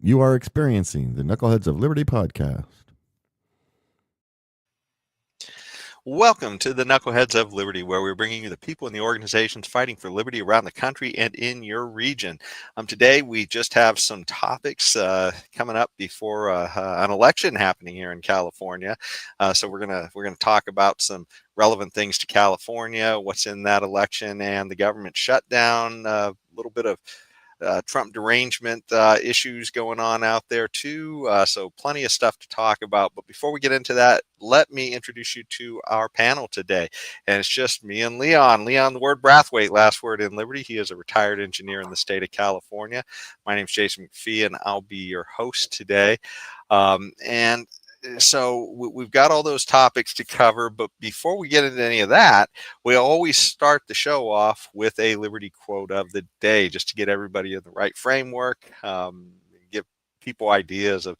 You are experiencing the Knuckleheads of Liberty podcast. Welcome to the Knuckleheads of Liberty, where we're bringing you the people and the organizations fighting for liberty around the country and in your region. Today, we just have some topics coming up before an election happening here in California. So we're gonna talk about some relevant things to California, what's in that election, and the government shutdown. A little bit of Trump derangement issues going on out there too. So plenty of stuff to talk about. But before we get into that, let me introduce you to our panel today. And it's just me and Leon. Leon, the word Brathwaite, last word in Liberty. He is a retired engineer in the state of California. My name is Jason McPhee, and I'll be your host today. And so we've got all those topics to cover, but before we get into any of that, we always start the show off with a Liberty quote of the day, just to get everybody in the right framework, give people ideas of,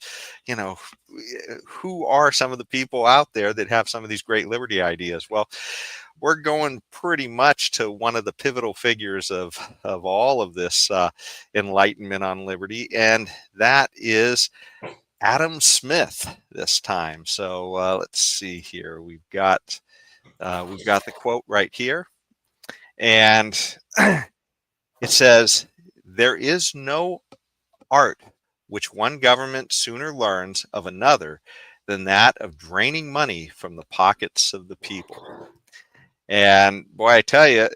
who are some of the people out there that have some of these great Liberty ideas. Well, we're going pretty much to one of the pivotal figures of all of this enlightenment on liberty, and that is Adam Smith this time. So let's see here. We've got the quote right here, and it says, "There is no art which one government sooner learns of another than that of draining money from the pockets of the people." And boy, I tell you,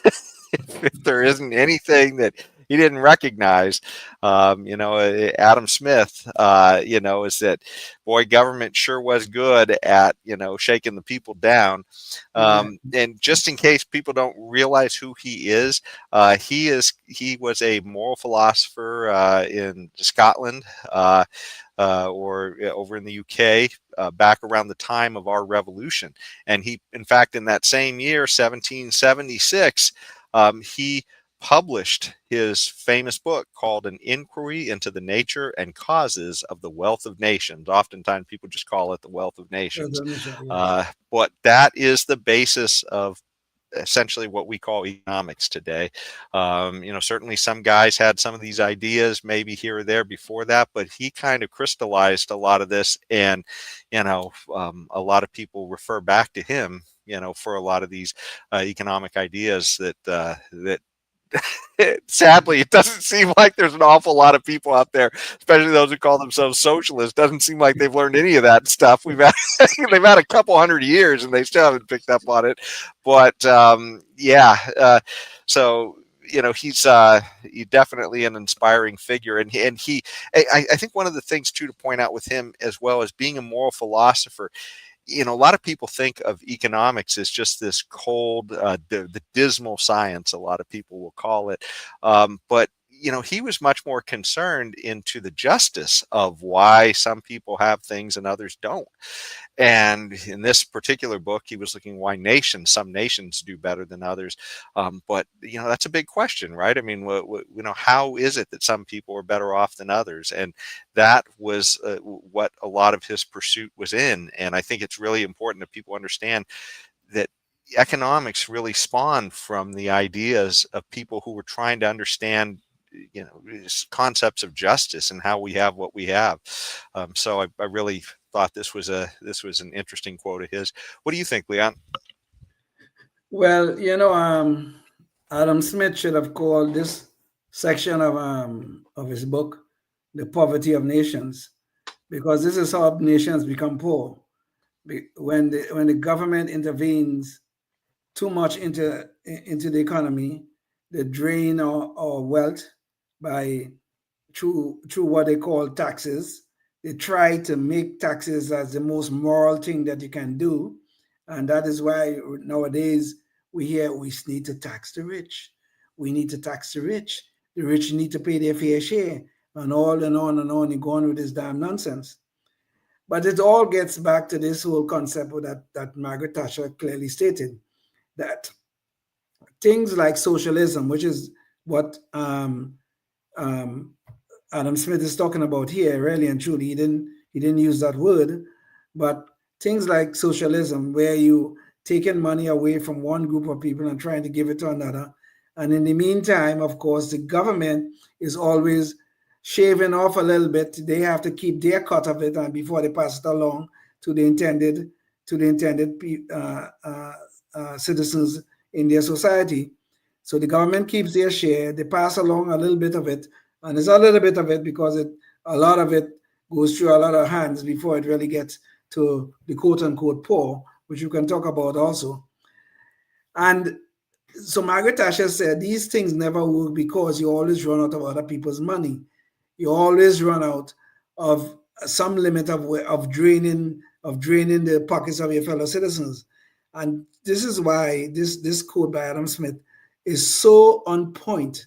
if there isn't anything that he didn't recognize, Adam Smith, is that, boy, government sure was good at, shaking the people down. And just in case people don't realize who he he was a moral philosopher in Scotland, or over in the UK, back around the time of our revolution. And he, in fact, in that same year, 1776, he published his famous book called An Inquiry into the Nature and Causes of the Wealth of Nations. Oftentimes people just call it the Wealth of Nations. But that is the basis of essentially what we call economics today. Certainly some guys had some of these ideas maybe here or there before that, but he kind of crystallized a lot of this, and a lot of people refer back to him for a lot of these economic ideas that sadly, it doesn't seem like there's an awful lot of people out there, especially those who call themselves socialists. Doesn't seem like they've learned any of that stuff. They've had a couple hundred years and they still haven't picked up on it. But so he's definitely an inspiring figure, and I think one of the things too to point out with him, as well as being a moral philosopher, a lot of people think of economics as just this cold, the dismal science, a lot of people will call it. But he was much more concerned into the justice of why some people have things and others don't. And in this particular book, he was looking why some nations do better than others. But that's a big question, right? I mean, how is it that some people are better off than others? And that was what a lot of his pursuit was in. And I think it's really important that people understand that economics really spawned from the ideas of people who were trying to understand concepts of justice and how we have what we have. So I really thought this was an interesting quote of his. What do you think, Leon? Well, Adam Smith should have called this section of his book "The Poverty of Nations," because this is how nations become poor. When the government intervenes too much into the economy, they drain our wealth by through what they call taxes. They try to make taxes as the most moral thing that you can do, and that is why nowadays we hear we need to tax the rich. We need to tax the rich. The rich need to pay their fair share, and on and on and on. You go on with this damn nonsense. But it all gets back to this whole concept that Margaret Thatcher clearly stated, that things like socialism, which is what Adam Smith is talking about here, really and truly. He didn't use that word, but things like socialism, where you taking money away from one group of people and trying to give it to another, and in the meantime, of course, the government is always shaving off a little bit. They have to keep their cut of it, and before they pass it along to the intended citizens in their society. So the government keeps their share. They pass along a little bit of it, and it's a little bit of it because a lot of it goes through a lot of hands before it really gets to the quote unquote poor, which you can talk about also. And so Margaret Thatcher said these things never work because you always run out of other people's money. You always run out of some limit of draining the pockets of your fellow citizens. And this is why this quote by Adam Smith is so on point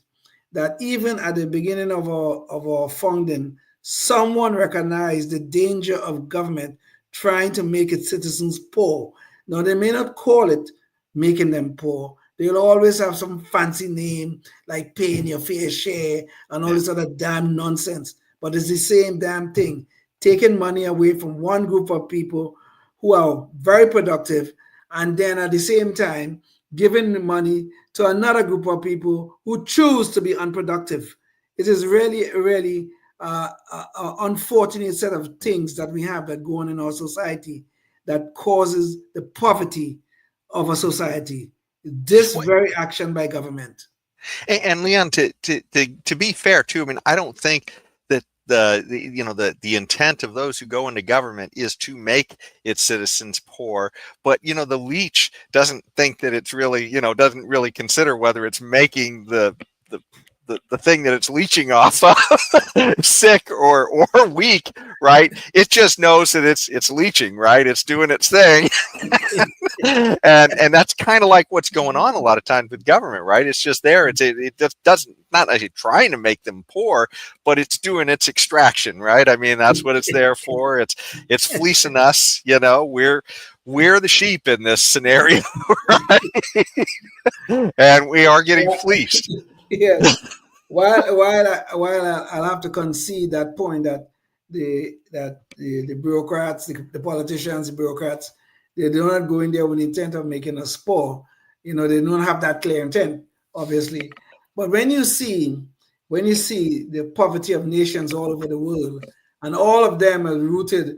that even at the beginning of our founding, someone recognized the danger of government trying to make its citizens poor. Now, they may not call it making them poor. They'll always have some fancy name like paying your fair share and all this other damn nonsense. But it's the same damn thing, taking money away from one group of people who are very productive, and then at the same time giving the money to another group of people who choose to be unproductive. It is really, really an unfortunate set of things that we have that go on in our society that causes the poverty of a society. This very action by government. And Leon, to be fair too, I mean, I don't think that the intent of those who go into government is to make its citizens poor, but the leech doesn't think that it's really, doesn't really consider whether it's making the thing that it's leeching off of sick or weak, right? It just knows that it's leeching, right? It's doing its thing. and that's kind of like what's going on a lot of times with government, right? It's just there. It just doesn't, not actually trying to make them poor, but it's doing its extraction, right? I mean, that's what it's there for. It's fleecing us, we're the sheep in this scenario, right? And we are getting fleeced. Yes. While I'll have to concede that point that the bureaucrats, the politicians, the bureaucrats, they do not go in there with the intent of making us poor. They don't have that clear intent, obviously. But when you see the poverty of nations all over the world, and all of them are rooted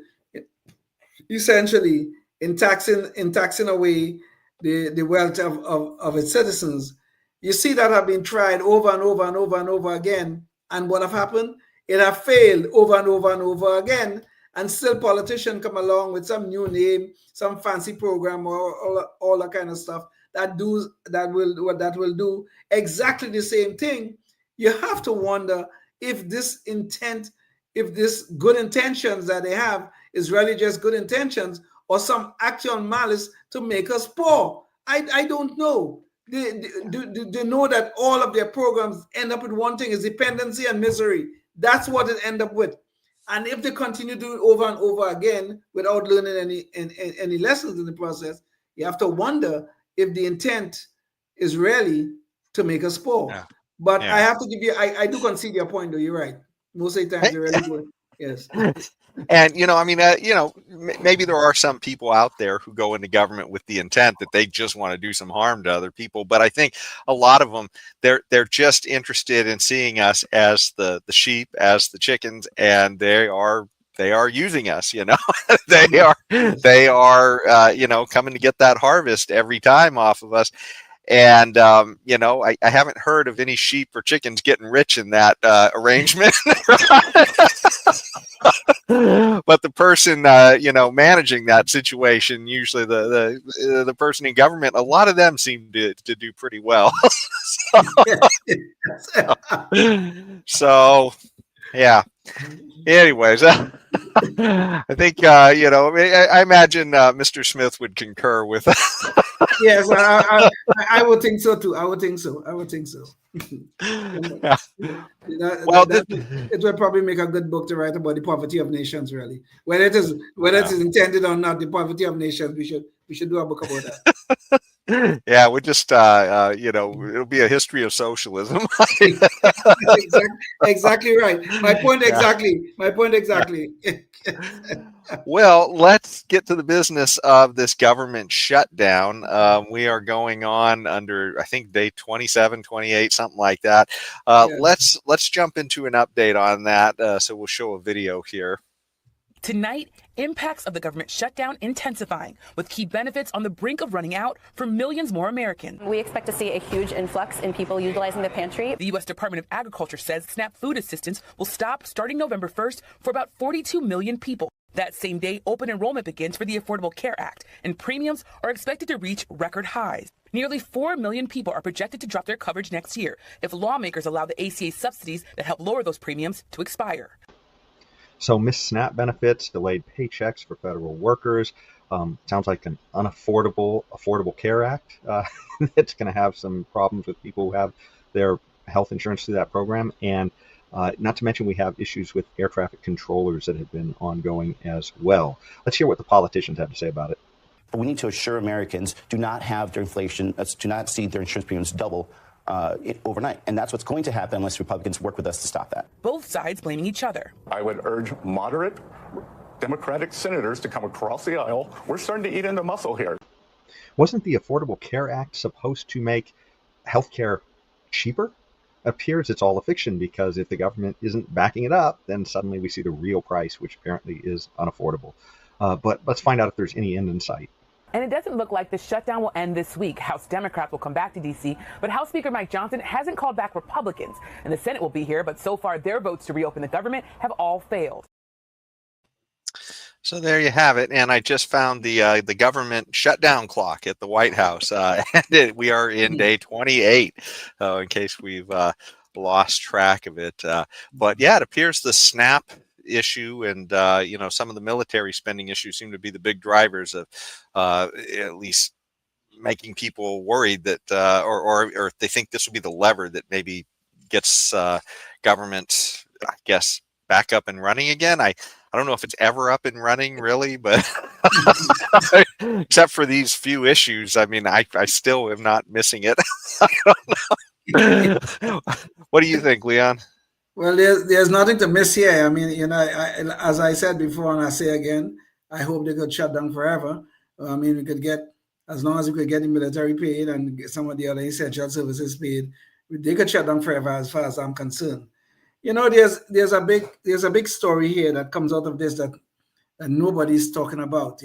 essentially in taxing away the wealth of its citizens, you see that have been tried over and over and over and over again. And what have happened? It have failed over and over and over again. And still politicians come along with some new name, some fancy program, or all that kind of stuff that will do exactly the same thing. You have to wonder if this good intentions that they have is really just good intentions or some actual malice to make us poor. I don't know. They know that all of their programs end up with one thing: is dependency and misery. That's what it end up with. And if they continue to do it over and over again without learning any lessons in the process, you have to wonder if the intent is really to make us poor. Yeah. But I have to give you, I do concede your point, though. You're right. Most of the times they're really good. Yes. And, maybe there are some people out there who go into government with the intent that they just want to do some harm to other people. But I think a lot of them, they're just interested in seeing us as the sheep, as the chickens, and they are using us, they are coming to get that harvest every time off of us. And, I haven't heard of any sheep or chickens getting rich in that arrangement. But the person, managing that situation, usually the person in government, a lot of them seem to do pretty well. So, yeah. Anyways, I think, I imagine Mr. Smith would concur with that. Yes, I would think so too. I would think so. Yeah. It would probably make a good book to write about the poverty of nations, really. Whether it is intended or not, the poverty of nations, we should do a book about that. Yeah, we just it'll be a history of socialism. Exactly right. My point exactly. Well, let's get to the business of this government shutdown. We are going on under, I think, day 27, 28, something like that. Yes. Let's jump into an update on that. So we'll show a video here. Tonight, impacts of the government shutdown intensifying, with key benefits on the brink of running out for millions more Americans. We expect to see a huge influx in people utilizing the pantry. The U.S. Department of Agriculture says SNAP food assistance will stop starting November 1st for about 42 million people. That same day, open enrollment begins for the Affordable Care Act, and premiums are expected to reach record highs. Nearly 4 million people are projected to drop their coverage next year if lawmakers allow the ACA subsidies that help lower those premiums to expire. So missed SNAP benefits, delayed paychecks for federal workers. Sounds like an Affordable Care Act. It's going to have some problems with people who have their health insurance through that program. And not to mention we have issues with air traffic controllers that have been ongoing as well. Let's hear what the politicians have to say about it. We need to assure Americans do not have their inflation, do not see their insurance premiums double overnight. And that's what's going to happen unless Republicans work with us to stop that. Both sides blaming each other. I would urge moderate Democratic senators to come across the aisle. We're starting to eat into muscle here. Wasn't the Affordable Care Act supposed to make healthcare cheaper? It appears it's all a fiction, because if the government isn't backing it up, then suddenly we see the real price, which apparently is unaffordable. But let's find out if there's any end in sight. And it doesn't look like the shutdown will end this week. House Democrats will come back to D.C., but House Speaker Mike Johnson hasn't called back Republicans. And the Senate will be here, but so far their votes to reopen the government have all failed. So there you have it. And I just found the government shutdown clock at the White House. And we are in day 28, in case we've lost track of it. But yeah, it appears the SNAP issue and some of the military spending issues seem to be the big drivers of at least making people worried that or they think this will be the lever that maybe gets government, I guess, back up and running again. I don't know if it's ever up and running really, but except for these few issues, I mean, I still am not missing it. I don't know. What do you think, Leon? Well, there's nothing to miss here. I mean, as I said before, and I say again, I hope they could shut down forever. I mean, we could get, as long as we could get the military paid and get some of the other essential services paid, they could shut down forever, as far as I'm concerned. There's a big story here that comes out of this that nobody's talking about.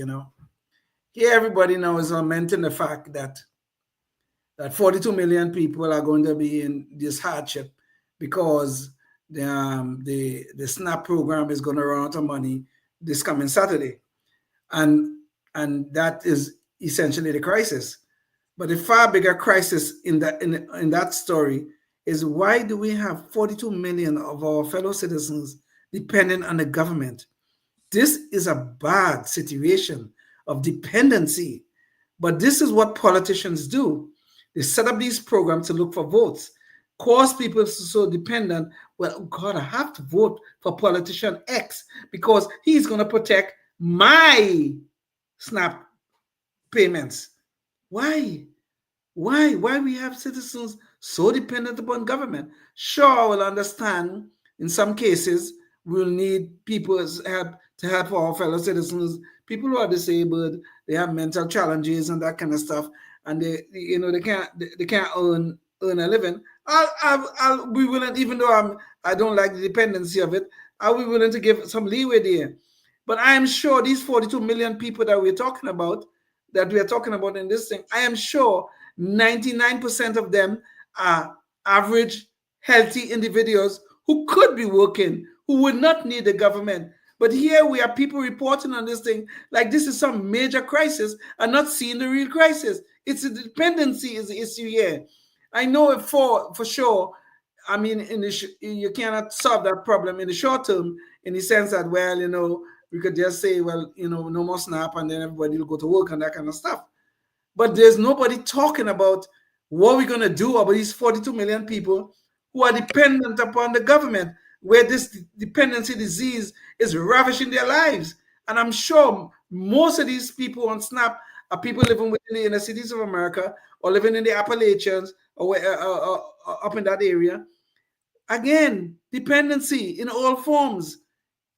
Here everybody now is lamenting the fact that 42 million people are going to be in this hardship because the SNAP program is going to run out of money this coming Saturday, and that is essentially the crisis. But the far bigger crisis in that story is, why do we have 42 million of our fellow citizens dependent on the government? This is a bad situation of dependency. But this is what politicians do. They set up these programs to look for votes, cause people so dependent. Well, God, I have to vote for politician X because he's going to protect my SNAP payments. Why we have citizens so dependent upon government? Sure, we'll understand in some cases we'll need people's help to help our fellow citizens, people who are disabled, they have mental challenges and that kind of stuff, and they can't earn a living. I'll be willing, even though I don't like the dependency of it, I'll be willing to give some leeway there. But I am sure these 42 million people that we are talking about in this thing, I am sure 99% of them are average, healthy individuals who could be working, who would not need the government. But here we are, people reporting on this thing like this is some major crisis and not seeing the real crisis. It's a dependency is the issue here. I know it for sure. I mean, you cannot solve that problem in the short term, in the sense that, well, we could just say, well, no more SNAP, and then everybody will go to work and that kind of stuff. But there's nobody talking about what we're going to do about these 42 million people who are dependent upon the government, where this dependency disease is ravishing their lives. And I'm sure most of these people on SNAP are people living within the inner cities of America or living in the Appalachians or up in that area. Again, dependency in all forms.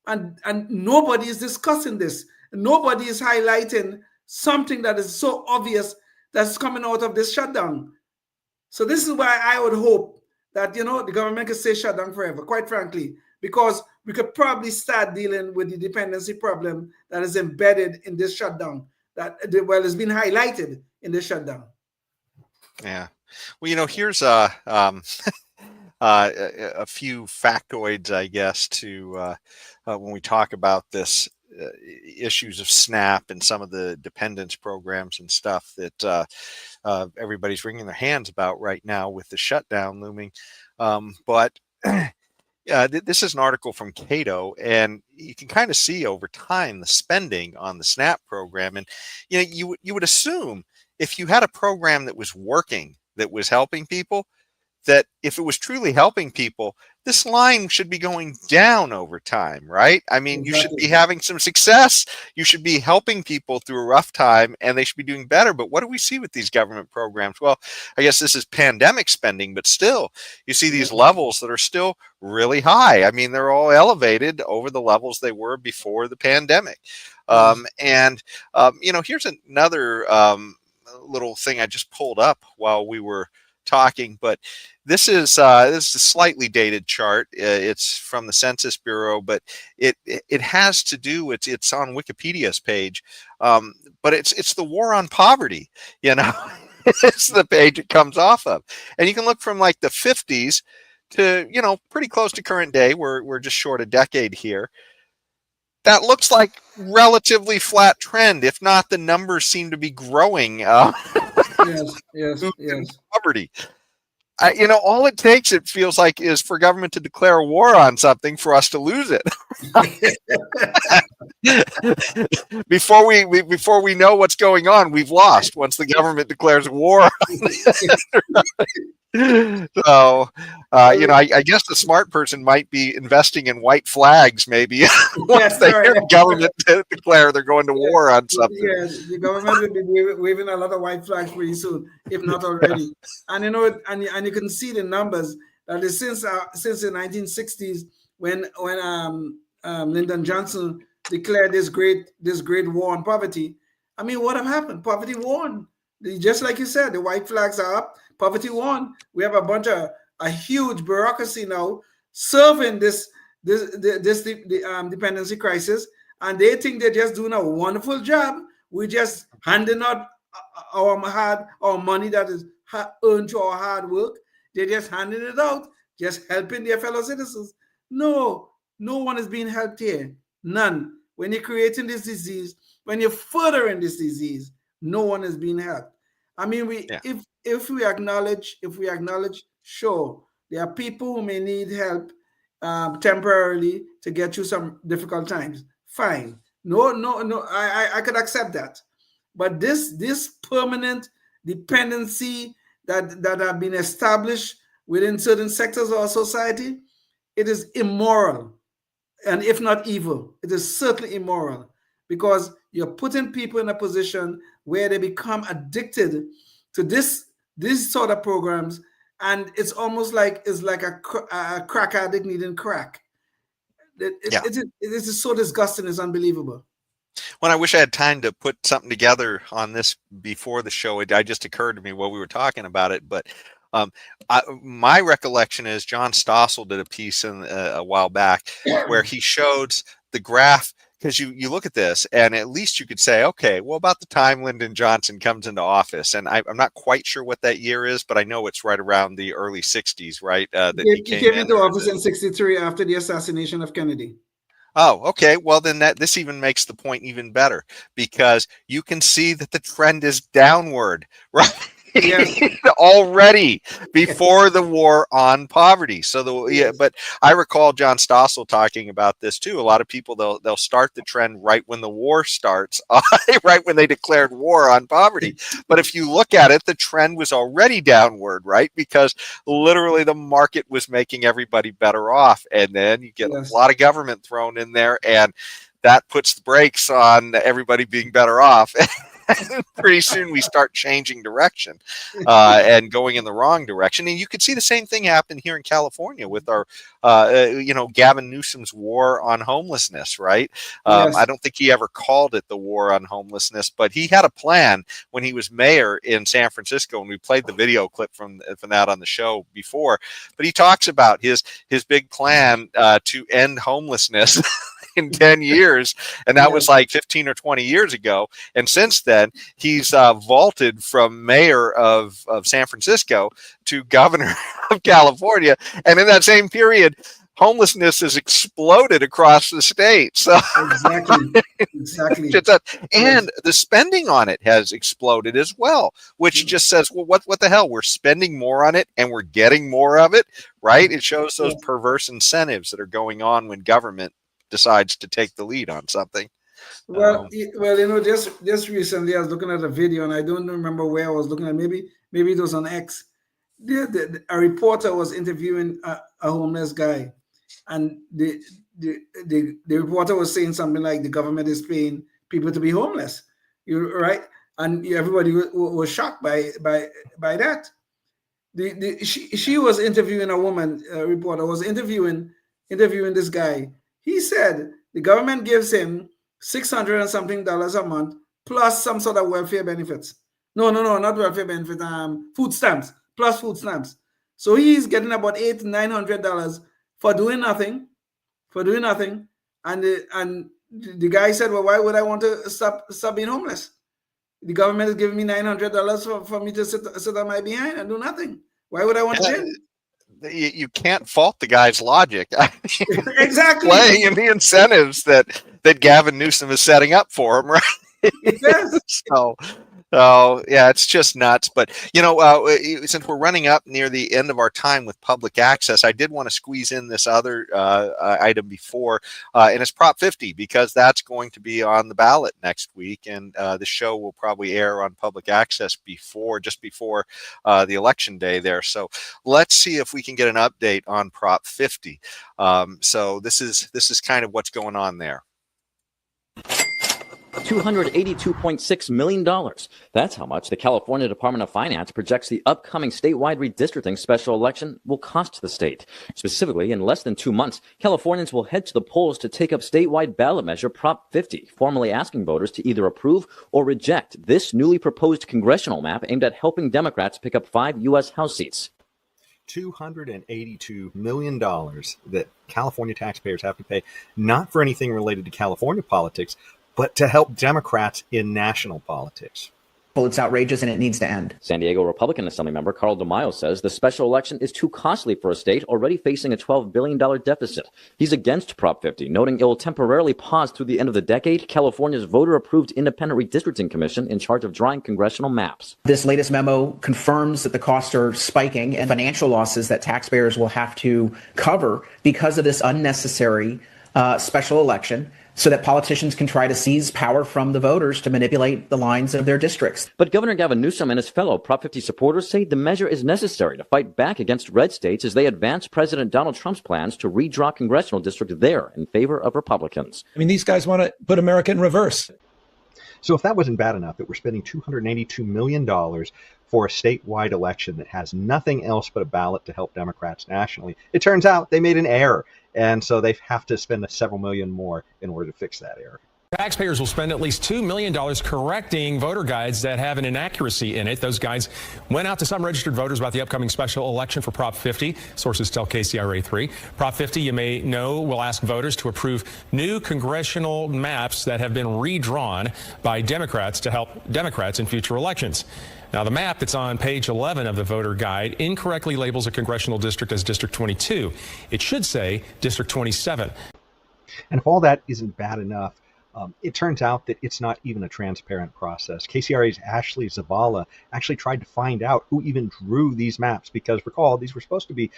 and nobody is discussing this. Nobody is highlighting something that is so obvious that's coming out of this shutdown. So this is why I would hope that, the government could stay shut down forever, quite frankly, because we could probably start dealing with the dependency problem that is embedded in this shutdown, that, well, has been highlighted in this shutdown. Yeah. Well, here's a few factoids, I guess, to when we talk about this issues of SNAP and some of the dependence programs and stuff that everybody's wringing their hands about right now with the shutdown looming. But this is an article from Cato, and you can kind of see over time the spending on the SNAP program. And you would assume if you had a program that was working, that was helping people, that if it was truly helping people, this line should be going down over time, right? I mean, you should be having some success. You should be helping people through a rough time, and they should be doing better. But what do we see with these government programs? Well, I guess this is pandemic spending, but still, you see these levels that are still really high. I mean, they're all elevated over the levels they were before the pandemic. Here's another little thing I just pulled up while we were talking, but this is a slightly dated chart. It's from the Census Bureau, but it has to do. It's on Wikipedia's page, but it's the war on poverty. It's the page it comes off of, and you can look from like the 50s to pretty close to current day. We're just short a decade here. That looks like relatively flat trend. If not, the numbers seem to be growing. Yes. Poverty. All it takes, it feels like, is for government to declare a war on something for us to lose it. Before we know what's going on, we've lost once the government declares war. So, I guess the smart person might be investing in white flags, maybe once they hear the government declare they're going to war on something. Yes, the government will be waving a lot of white flags pretty soon, if not already. And and you can see the numbers that is since the 1960s when Lyndon Johnson declared this great war on poverty. I mean, what have happened? Poverty won. Just like you said, the white flags are up. Poverty won. We have a huge bureaucracy now serving this dependency crisis, and they think they're just doing a wonderful job. We're just handing out our money that is earned through our hard work. They're just handing it out, just helping their fellow citizens. No one is being helped here. None. When you're creating this disease, when you're furthering this disease, no one is being helped. I mean, if we acknowledge, sure, there are people who may need help temporarily to get through some difficult times. Fine. No, I could accept that. But this permanent dependency that have been established within certain sectors of our society, it is immoral. And if not evil, it is certainly immoral, because you're putting people in a position where they become addicted to these sort of programs, and it's almost like a crack addict needing crack. It is so disgusting. It's unbelievable. Well, I wish I had time to put something together on this before the show. It just occurred to me while we were talking about it, but my recollection is John Stossel did a piece a while back where he showed the graph, because you look at this and at least you could say, okay, well, about the time Lyndon Johnson comes into office, and I'm not quite sure what that year is, but I know it's right around the early 60s, right? He came into office in 63 after the assassination of Kennedy. Oh, okay. Well, then this even makes the point even better, because you can see that the trend is downward, right? Yes. Already before the war on poverty. So but I recall John Stossel talking about this too. A lot of people, they'll start the trend right when the war starts, right when they declared war on poverty. But if you look at it, the trend was already downward, right? Because literally the market was making everybody better off, and then you get a lot of government thrown in there, and that puts the brakes on everybody being better off. pretty soon we start changing direction and going in the wrong direction. And you could see the same thing happen here in California with our, Gavin Newsom's war on homelessness, right? Yes. I don't think he ever called it the war on homelessness, but he had a plan when he was mayor in San Francisco, and we played the video clip from that on the show before. But he talks about his big plan to end homelessness in 10 years, and that was like 15 or 20 years ago. And since then, he's vaulted from mayor of San Francisco to governor of California, and in that same period, homelessness has exploded across the state. So exactly. And the spending on it has exploded as well, which just says, well, what the hell? We're spending more on it and we're getting more of it, right? It shows those perverse incentives that are going on when government decides to take the lead on something. Well, just recently I was looking at a video, and I don't remember where I was looking at. Maybe it was on X. A reporter was interviewing a homeless guy, and the reporter was saying something like the government is paying people to be homeless. You're right, and everybody was shocked by that. She was interviewing a woman. A reporter was interviewing this guy. He said the government gives him $600 and something a month plus some sort of welfare benefits. No, not welfare benefits. Food stamps plus food stamps. So he's getting about $800-900 for doing nothing. And the guy said, well, why would I want to stop being homeless? The government is giving me $900 for me to sit on my behind and do nothing. Why would I want to? You can't fault the guy's logic. Exactly. Playing in the incentives that Gavin Newsom is setting up for him, right? Yes. So yeah, it's just nuts. But since we're running up near the end of our time with public access, I did want to squeeze in this other item before, and it's Prop 50, because that's going to be on the ballot next week, and the show will probably air on public access just before the election day there. So let's see if we can get an update on Prop 50. So this is kind of what's going on there. $282.6 million. That's how much the California Department of Finance projects the upcoming statewide redistricting special election will cost the state. Specifically, in less than 2 months, Californians will head to the polls to take up statewide ballot measure Prop 50, formally asking voters to either approve or reject this newly proposed congressional map aimed at helping Democrats pick up 5 U.S. House seats. $282 million that California taxpayers have to pay, not for anything related to California politics, but to help Democrats in national politics. Well, it's outrageous and it needs to end. San Diego Republican Assembly member Carl DeMaio says the special election is too costly for a state already facing a $12 billion deficit. He's against Prop 50, noting it will temporarily pause through the end of the decade California's voter-approved independent redistricting commission in charge of drawing congressional maps. This latest memo confirms that the costs are spiking and financial losses that taxpayers will have to cover because of this unnecessary special election, so that politicians can try to seize power from the voters to manipulate the lines of their districts. But Governor Gavin Newsom and his fellow Prop 50 supporters say the measure is necessary to fight back against red states as they advance President Donald Trump's plans to redraw congressional districts there in favor of Republicans. I mean, these guys want to put America in reverse. So if that wasn't bad enough, that we're spending $282 million for a statewide election that has nothing else but a ballot to help Democrats nationally, it turns out they made an error. And so they have to spend several million more in order to fix that error. Taxpayers will spend at least $2 million correcting voter guides that have an inaccuracy in it. Those guides went out to some registered voters about the upcoming special election for Prop 50. Sources tell KCRA 3. Prop 50, you may know, will ask voters to approve new congressional maps that have been redrawn by Democrats to help Democrats in future elections. Now, the map that's on page 11 of the voter guide incorrectly labels a congressional district as District 22. It should say District 27. And if all that isn't bad enough, it turns out that it's not even a transparent process. KCRA's Ashley Zavala actually tried to find out who even drew these maps, because recall, these were supposed to be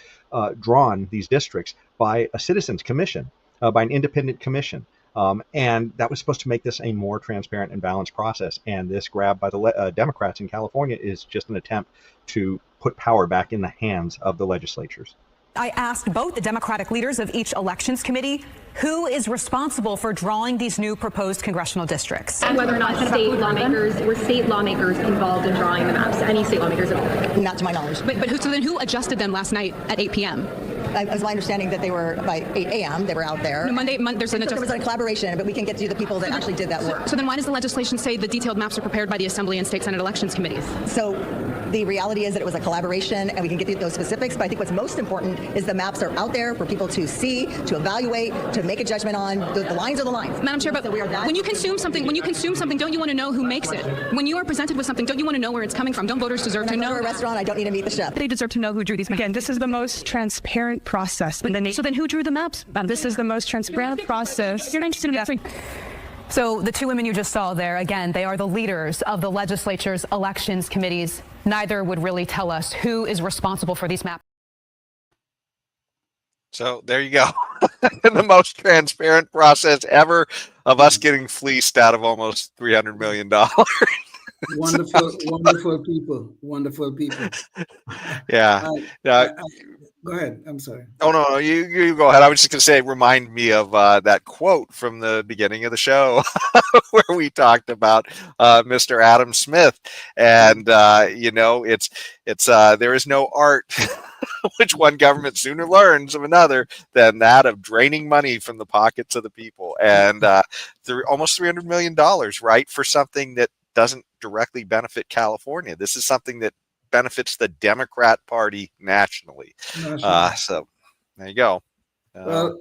drawn, these districts, by a citizens commission, by an independent commission. And that was supposed to make this a more transparent and balanced process. And this grab by the Democrats in California is just an attempt to put power back in the hands of the legislatures. I asked both the Democratic leaders of each elections committee who is responsible for drawing these new proposed congressional districts. And whether or not state lawmakers involved in drawing the maps, any state lawmakers at all? Not to my knowledge. So then who adjusted them last night at 8 p.m.? It was my understanding that they were by 8 a.m. They were out there. No, Monday there's an there was a collaboration, but we can get to the people that actually did that work. So then why does the legislation say the detailed maps are prepared by the Assembly and State Senate elections committees? So the reality is that it was a collaboration, and we can get to those specifics, but I think what's most important is the maps are out there for people to see, to evaluate, to make a judgment on. The lines are the lines. Madam Chair, but when you consume something, don't you want to know who makes it? When you are presented with something, don't you want to know where it's coming from? Don't voters deserve to know? When I go to a restaurant, I don't need to meet the chef. They deserve to know who drew these maps. Again, this is the most transparent process. So then who drew the maps? This is the most transparent process. You're not interested in that. So the two women you just saw there, again, they are the leaders of the legislature's elections committees. Neither would really tell us who is responsible for these maps. So there you go. The most transparent process ever of us getting fleeced out of almost $300 million. Wonderful people. Yeah. Go ahead. I'm sorry. Oh, no, you go ahead. I was just going to say, remind me of that quote from the beginning of the show where we talked about Mr. Adam Smith. And, it's there is no art which one government sooner learns of another than that of draining money from the pockets of the people. And almost $300 million, right, for something that doesn't directly benefit California. This is something that benefits the Democrat Party nationally. So there you go. Well,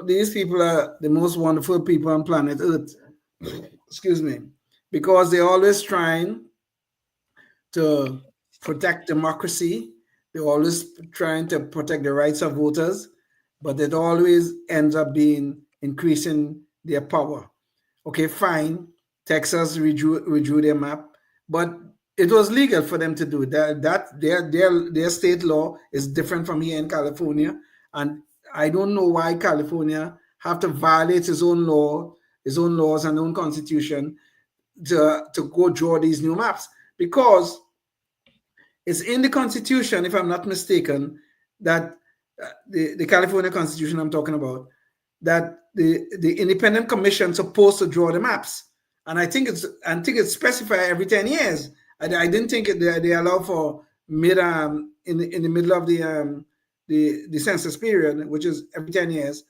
these people are the most wonderful people on planet Earth. Excuse me. Because they're always trying to protect democracy. They're always trying to protect the rights of voters, but it always ends up being increasing their power. Okay, fine. Texas redrew their map, but it was legal for them to do that. Their state law is different from here in California, and I don't know why California have to violate its own laws and own constitution to go draw these new maps, because it's in the Constitution, if I'm not mistaken, that the California Constitution I'm talking about, that the independent commission is supposed to draw the maps, and I think it's specified every 10 years. I didn't think they allow for in the middle of the census period, which is every 10 years.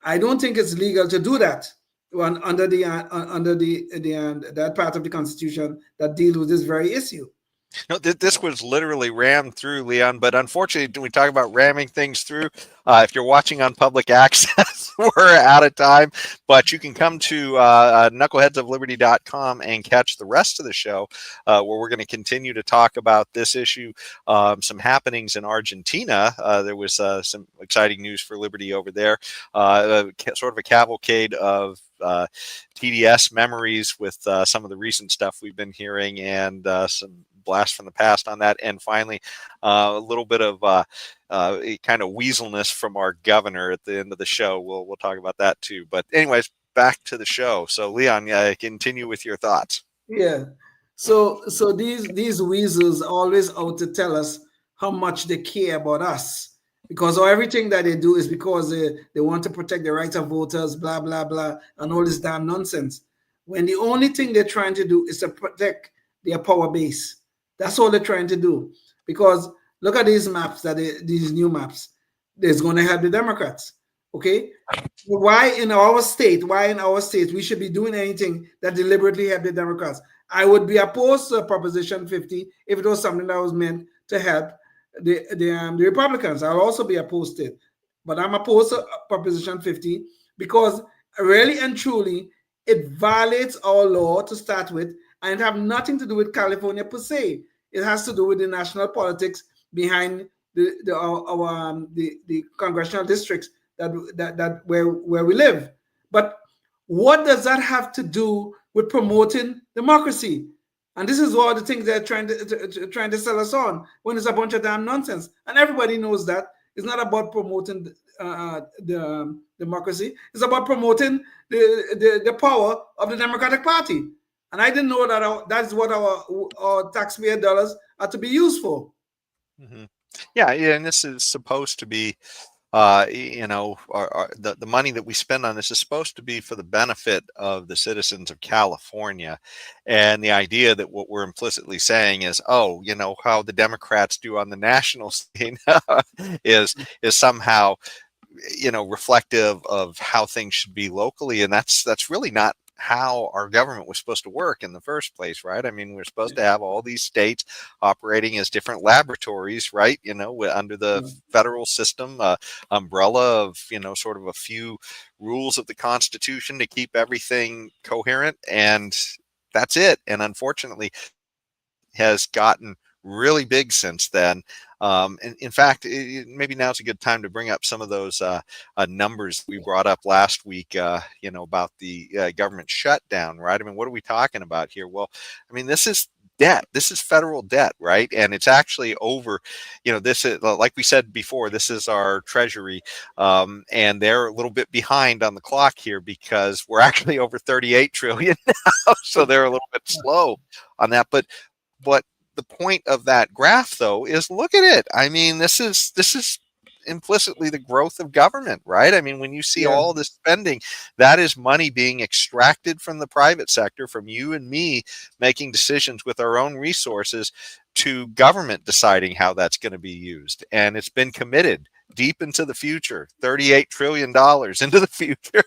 I don't think it's legal to do that under that part of the Constitution that deals with this very issue. No, this was literally rammed through, Leon, but unfortunately, when we talk about ramming things through, if you're watching on public access, we're out of time, but you can come to knuckleheadsofliberty.com and catch the rest of the show, where we're going to continue to talk about this issue, some happenings in Argentina. There was some exciting news for Liberty over there, sort of a cavalcade of TDS memories with some of the recent stuff we've been hearing, and some blast from the past on that. And finally, a little bit of a kind of weaselness from our governor at the end of the show. We'll talk about that too. But anyways, back to the show. So Leon, continue with your thoughts. Yeah. So these weasels always out to tell us how much they care about us, because everything that they do is because they want to protect the rights of voters, blah, blah, blah, and all this damn nonsense. When the only thing they're trying to do is to protect their power base. That's all they're trying to do. Because look at these maps, these new maps. There's going to help the Democrats. Okay? Why in our state we should be doing anything that deliberately help the Democrats? I would be opposed to Proposition 50 if it was something that was meant to help the Republicans. I'll also be opposed to it. But I'm opposed to Proposition 50 because really and truly it violates our law to start with, and it have nothing to do with California per se. It has to do with the national politics behind the congressional districts that where we live. But what does that have to do with promoting democracy? And this is all the things they're trying to sell us on, when it's a bunch of damn nonsense. And everybody knows that it's not about promoting the democracy. It's about promoting the power of the Democratic Party. And I didn't know that that's what our taxpayer dollars are to be used for. Mm-hmm. Yeah, and this is supposed to be, the money that we spend on this is supposed to be for the benefit of the citizens of California. And the idea that what we're implicitly saying is, oh, how the Democrats do on the national scene is somehow, reflective of how things should be locally. And that's really not how our government was supposed to work in the first place, right? I mean, we're supposed to have all these states operating as different laboratories, right? Under the federal system umbrella of, sort of a few rules of the Constitution to keep everything coherent. And that's it. And unfortunately, has gotten really big since then. In fact, maybe now's a good time to bring up some of those numbers we brought up last week, about the government shutdown, right? I mean, what are we talking about here? Well, I mean, this is debt. This is federal debt, right? And it's actually over, this is, like we said before, this is our Treasury, and they're a little bit behind on the clock here because we're actually over 38 trillion now. So they're a little bit slow on that. But the point of that graph, though, is look at it. I mean, this is implicitly the growth of government, right? I mean, when you see all this spending, that is money being extracted from the private sector, from you and me making decisions with our own resources, to government deciding how that's going to be used. And it's been committed deep into the future, $38 trillion into the future.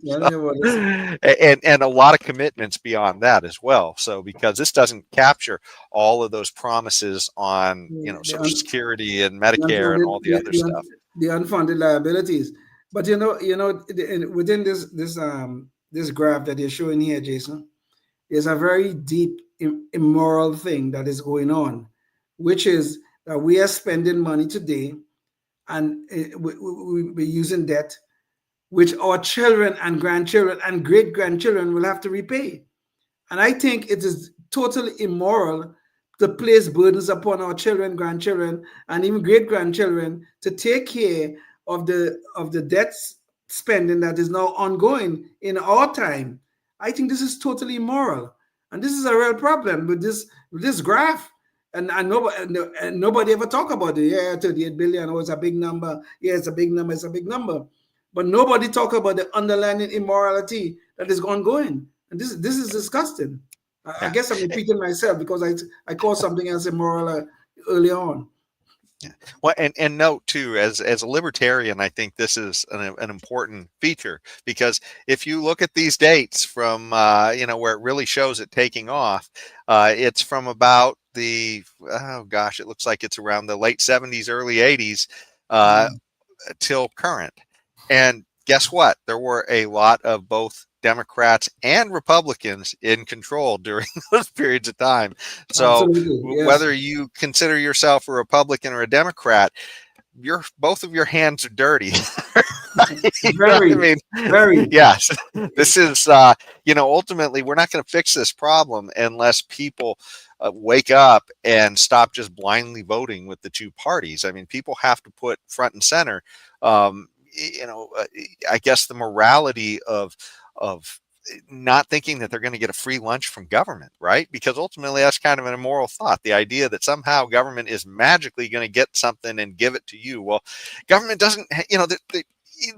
And a lot of commitments beyond that as well. So because this doesn't capture all of those promises on Social Security and Medicare and all the other stuff, the unfunded liabilities. But within this graph that you're showing here, Jason, is a very deep immoral thing that is going on, which is that we are spending money today and we're using debt which our children and grandchildren and great-grandchildren will have to repay. And I think it is totally immoral to place burdens upon our children, grandchildren, and even great-grandchildren to take care of the debt spending that is now ongoing in our time. I think this is totally immoral. And this is a real problem with this graph. And nobody ever talk about it. Yeah, 38 billion, oh, it's a big number. Yeah, it's a big number, it's a big number. But nobody talk about the underlying immorality that is ongoing. And this is disgusting. I guess I'm repeating myself because I called something else immoral early on. Yeah. Well, and note too, as a libertarian, I think this is an important feature, because if you look at these dates from where it really shows it taking off, it's from about it looks like it's around the late 70s, early 80s till current. And guess what? There were a lot of both Democrats and Republicans in control during those periods of time. So whether you consider yourself a Republican or a Democrat, both of your hands are dirty. Very. Yes. This is, ultimately, we're not going to fix this problem unless people wake up and stop just blindly voting with the two parties. I mean, people have to put front and center, I guess the morality of not thinking that they're going to get a free lunch from government, right? Because ultimately that's kind of an immoral thought. The idea that somehow government is magically going to get something and give it to you. Well, government doesn't,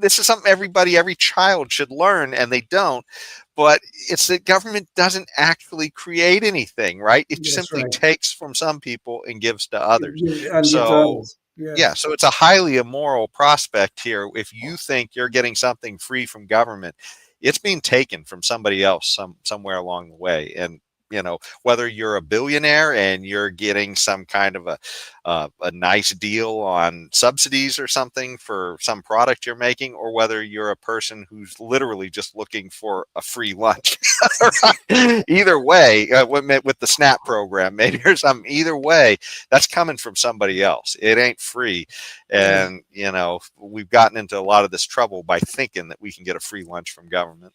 this is something every child should learn, and they don't. But it's that government doesn't actually create anything, right? It simply takes from some people and gives to others. So it's a highly immoral prospect here. If you think you're getting something free from government, it's being taken from somebody else somewhere along the way. And whether you're a billionaire and you're getting some kind of a nice deal on subsidies or something for some product you're making, or whether you're a person who's literally just looking for a free lunch. Either way, with the SNAP program, maybe or something, either way, that's coming from somebody else. It ain't free. And, we've gotten into a lot of this trouble by thinking that we can get a free lunch from government.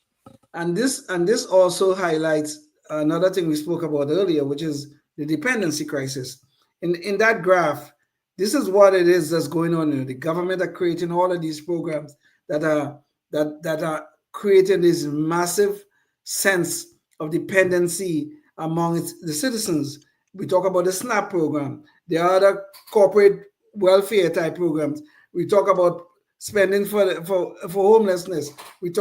And this also highlights another thing we spoke about earlier, which is the dependency crisis. In that graph, this is what it is that's going on. The government are creating all of these programs that are creating this massive sense of dependency among the citizens. We talk about the SNAP program. There are other corporate welfare type programs. We talk about spending for homelessness. We could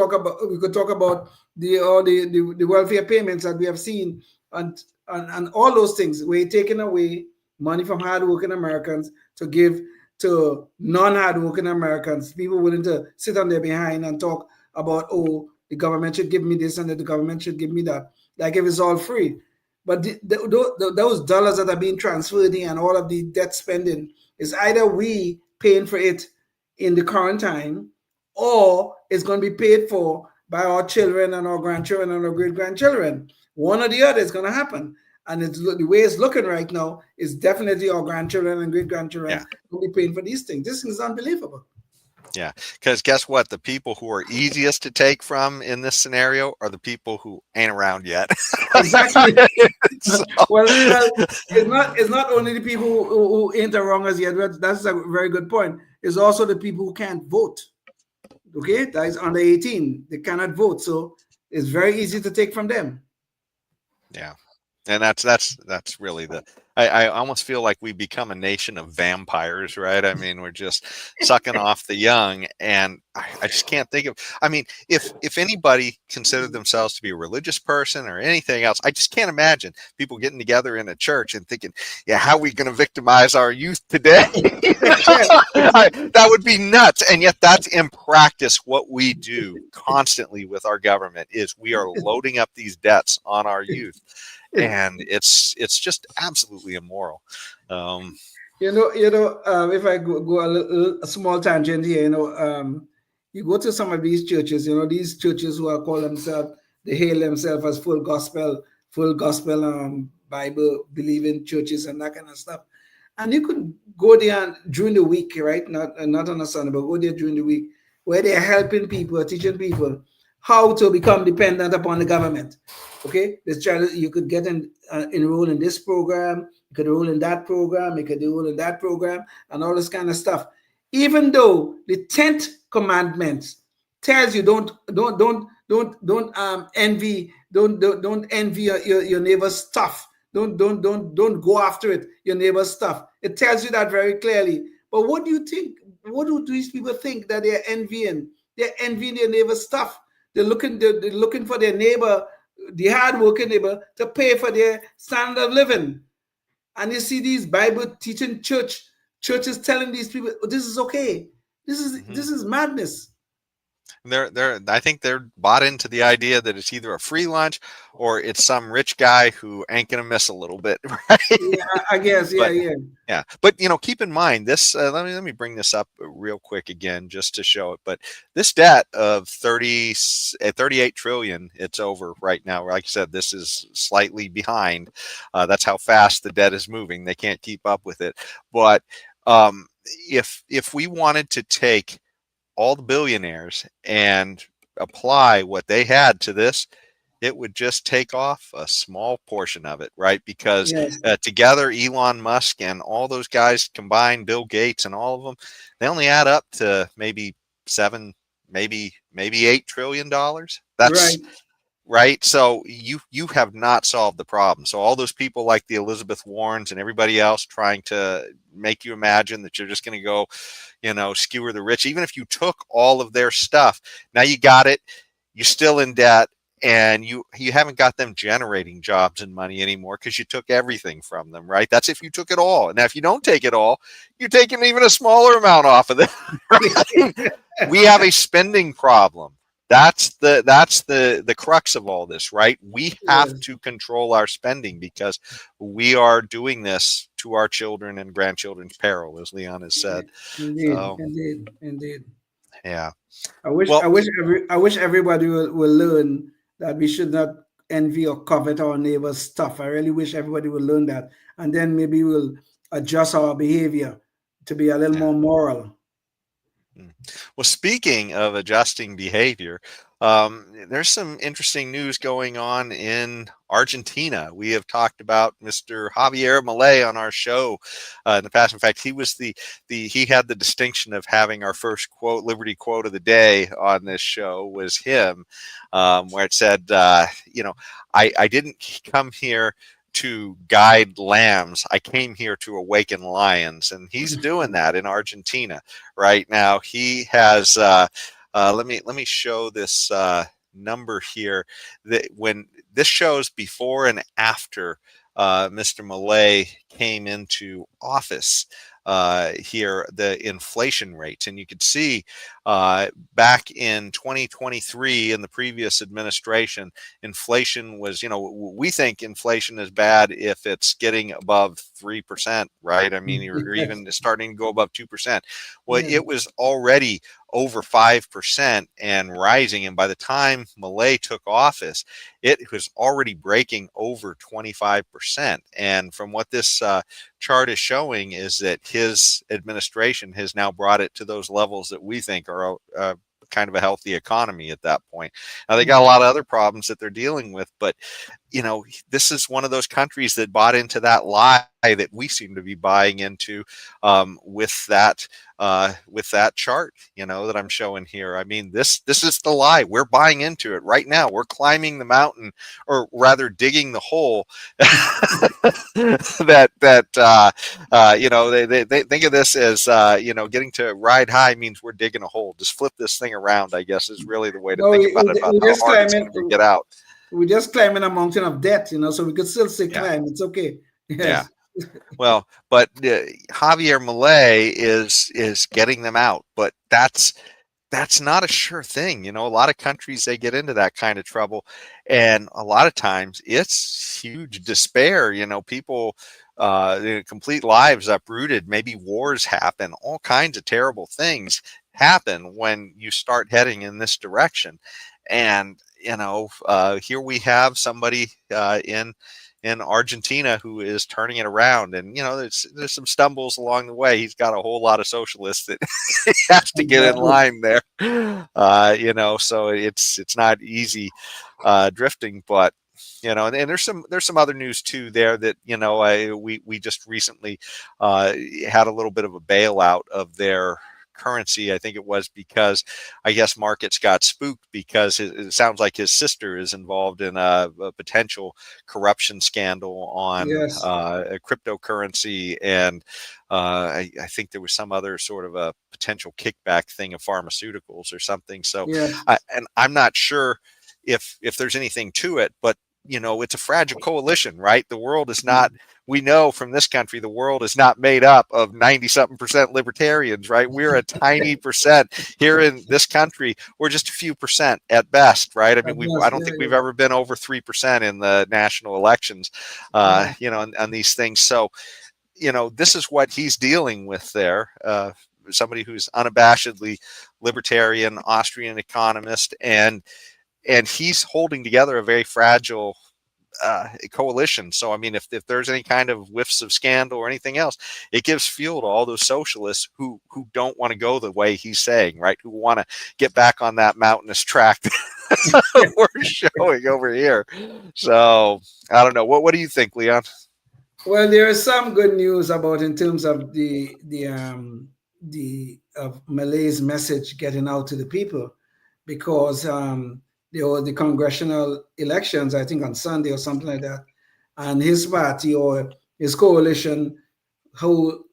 talk about the welfare payments that we have seen, and all those things. We're taking away money from hardworking Americans to give to non-hardworking Americans, people willing to sit on their behind and talk about, oh, the government should give me this and the government should give me that, like if it's all free. But those dollars that are being transferred in and all of the debt spending is either we paying for it in the current time, or it's going to be paid for by our children and our grandchildren and our great-grandchildren. One or the other is going to happen. And the way it's looking right now is definitely our grandchildren and great-grandchildren will be paying for these things. This is unbelievable. Yeah, because guess what? The people who are easiest to take from in this scenario are the people who ain't around yet. Exactly. Well, it's not only the people who ain't around us yet. That's a very good point. It's also the people who can't vote. Okay, that is under 18. They cannot vote, so it's very easy to take from them. Yeah. And that's really I almost feel like we become a nation of vampires, right? I mean, we're just sucking off the young, and I just can't think of, I mean, if anybody considered themselves to be a religious person or anything else, I just can't imagine people getting together in a church and thinking, yeah, how are we going to victimize our youth today? That would be nuts. And yet that's in practice what we do constantly with our government is we are loading up these debts on our youth. And it's just absolutely immoral. If I go a small tangent here, you go to some of these churches, these churches who are called themselves, they hail themselves as full gospel Bible believing churches and that kind of stuff. And you could go there during the week, right? Not on a Sunday, but go there during the week where they're helping people, teaching people how to become dependent upon the government. Okay, this child, you could get enroll in this program, you could enroll in that program, you could enroll in that program, and all this kind of stuff. Even though the 10th commandment tells you don't envy your neighbor's stuff. Don't go after it, your neighbor's stuff. It tells you that very clearly. But what do you think? What do these people think that they're envying? They're envying their neighbor's stuff. They're looking for their neighbor, the hardworking neighbor, to pay for their standard of living. And you see these Bible teaching churches telling these people, this is okay. This is madness. I think they're bought into the idea that it's either a free lunch or it's some rich guy who ain't gonna miss a little bit, right? Yeah, I guess. Yeah. But keep in mind this. Let me bring this up real quick again, just to show it. But this debt of 38 trillion, it's over right now. Like I said, this is slightly behind. That's how fast the debt is moving. They can't keep up with it. But if we wanted to take all the billionaires and apply what they had to this, it would just take off a small portion of it, right? Because together, Elon Musk and all those guys combined, Bill Gates and all of them, they only add up to maybe $7, maybe $8 trillion. That's right. So you have not solved the problem. So all those people like the Elizabeth Warrens and everybody else trying to make you imagine that you're just going to go, skewer the rich. Even if you took all of their stuff, now you got it, you're still in debt, and you haven't got them generating jobs and money anymore because you took everything from them, right? That's if you took it all. Now, if you don't take it all, you're taking even a smaller amount off of them. Right? We have a spending problem. That's the crux of all this, right? We have to control our spending because we are doing this to our children and grandchildren's peril, as Leon has said. Indeed. Yeah. I wish everybody will learn that we should not envy or covet our neighbor's stuff. I really wish everybody will learn that, and then maybe we'll adjust our behavior to be a little more moral. Well, speaking of adjusting behavior, there's some interesting news going on in Argentina. We have talked about Mr. Javier Milei on our show in the past. In fact, he had the distinction of having our first Liberty quote of the day on this show was him, where it said, I didn't come here to guide lambs. I came here to awaken lions. And he's doing that in Argentina right now. He has, let me show this number here. That when this shows before and after Mr. Milei came into office, here, the inflation rates. And you could see back in 2023 in the previous administration, inflation was, we think inflation is bad if it's getting above 3%, right? I mean, you're even starting to go above 2%. Well, it was already over 5% and rising. And by the time Milei took office, it was already breaking over 25%. And from what this chart is showing is that his administration has now brought it to those levels that we think are kind of a healthy economy at that point. Now, they got a lot of other problems that they're dealing with, but this is one of those countries that bought into that lie that we seem to be buying into with that chart, that I'm showing here. I mean, this is the lie. We're buying into it right now. We're climbing the mountain, or rather digging the hole that they think of this as getting to ride high means we're digging a hole. Just flip this thing around, I guess, is really the way to think about it, about how hard it's going to get out. We're just climbing a mountain of debt, so we could still say climb. It's okay. Yes. Yeah. Well, but Javier Milei is getting them out, but that's not a sure thing. A lot of countries, they get into that kind of trouble, and a lot of times it's huge despair. People, complete lives uprooted. Maybe wars happen. All kinds of terrible things happen when you start heading in this direction. And here we have somebody in Argentina who is turning it around, and there's some stumbles along the way. He's got a whole lot of socialists that he has to get in line there, so it's not easy drifting, but and there's some other news too there that we just recently had a little bit of a bailout of their currency. I think it was because I guess markets got spooked because it sounds like his sister is involved in a potential corruption scandal on a cryptocurrency, and I think there was some other sort of a potential kickback thing of pharmaceuticals or something. So, and I'm not sure if there's anything to it, but it's a fragile coalition, right? The world is not, we know from this country, the world is not made up of 90-something% libertarians, right? We're a tiny percent here in this country. We're just a few percent at best, right? I mean, I don't think we've ever been over 3% in the national elections, on these things. So, this is what he's dealing with there. Somebody who's unabashedly libertarian, Austrian economist, and he's holding together a very fragile coalition. So, I mean, if there's any kind of whiffs of scandal or anything else, it gives fuel to all those socialists who don't want to go the way he's saying, right? Who want to get back on that mountainous track that we're showing over here. So, I don't know. What do you think, Leon? Well, there is some good news about in terms of the Malay's message getting out to the people, because there were the congressional elections, I think on Sunday or something like that, and his party or his coalition, who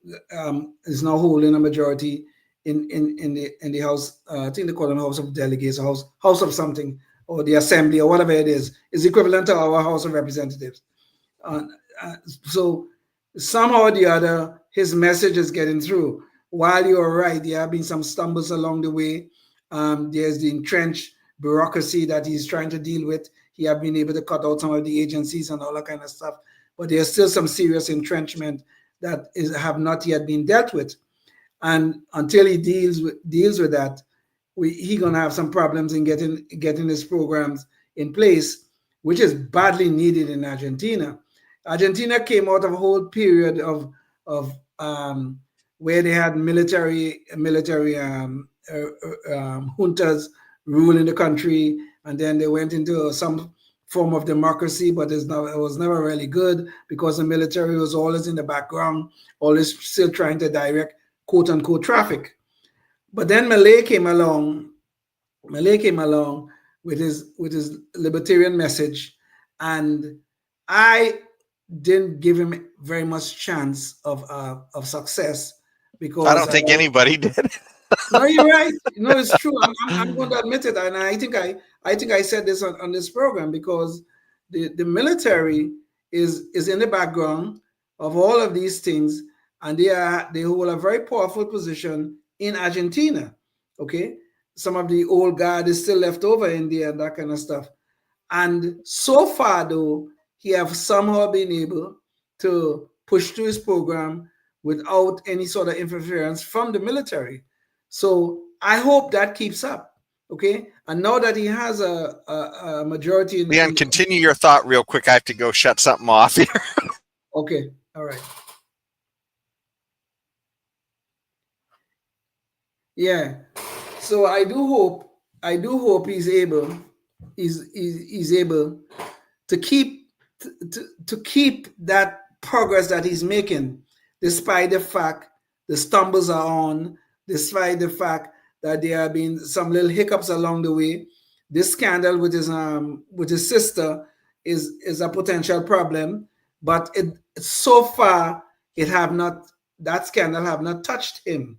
is now holding a majority in the House. I think they call it House of Delegates, or House of something, or the Assembly, or whatever it is equivalent to our House of Representatives. So somehow or the other, his message is getting through. While you're right, there have been some stumbles along the way. There's the entrenched bureaucracy that he's trying to deal with. He have been able to cut out some of the agencies and all that kind of stuff, but there's still some serious entrenchment that have not yet been dealt with. And until he deals with that, he gonna have some problems in getting his programs in place, which is badly needed in Argentina. Argentina came out of a whole period of where they had military juntas ruling the country, and then they went into some form of democracy, but it was never really good because the military was always in the background, always still trying to direct quote unquote traffic. But then Milei came along with his libertarian message, and I didn't give him very much chance of success, because I don't think anybody did. No, you're right. No, it's true. I'm going to admit it, and I think I said this on this program, because the military is in the background of all of these things, and they hold a very powerful position in Argentina. Okay, some of the old guard is still left over in there and that kind of stuff. And so far, though, he have somehow been able to push through his program without any sort of interference from the military. So I hope that keeps up. Okay, and now that he has a majority in Leon, continue your thought real quick. I have to go shut something off here. Okay, all right. Yeah, so I do hope he's able to keep to keep that progress that he's making, despite the fact the stumbles are on, despite the fact that there have been some little hiccups along the way. This scandal with his sister is a potential problem, but so far that scandal have not touched him.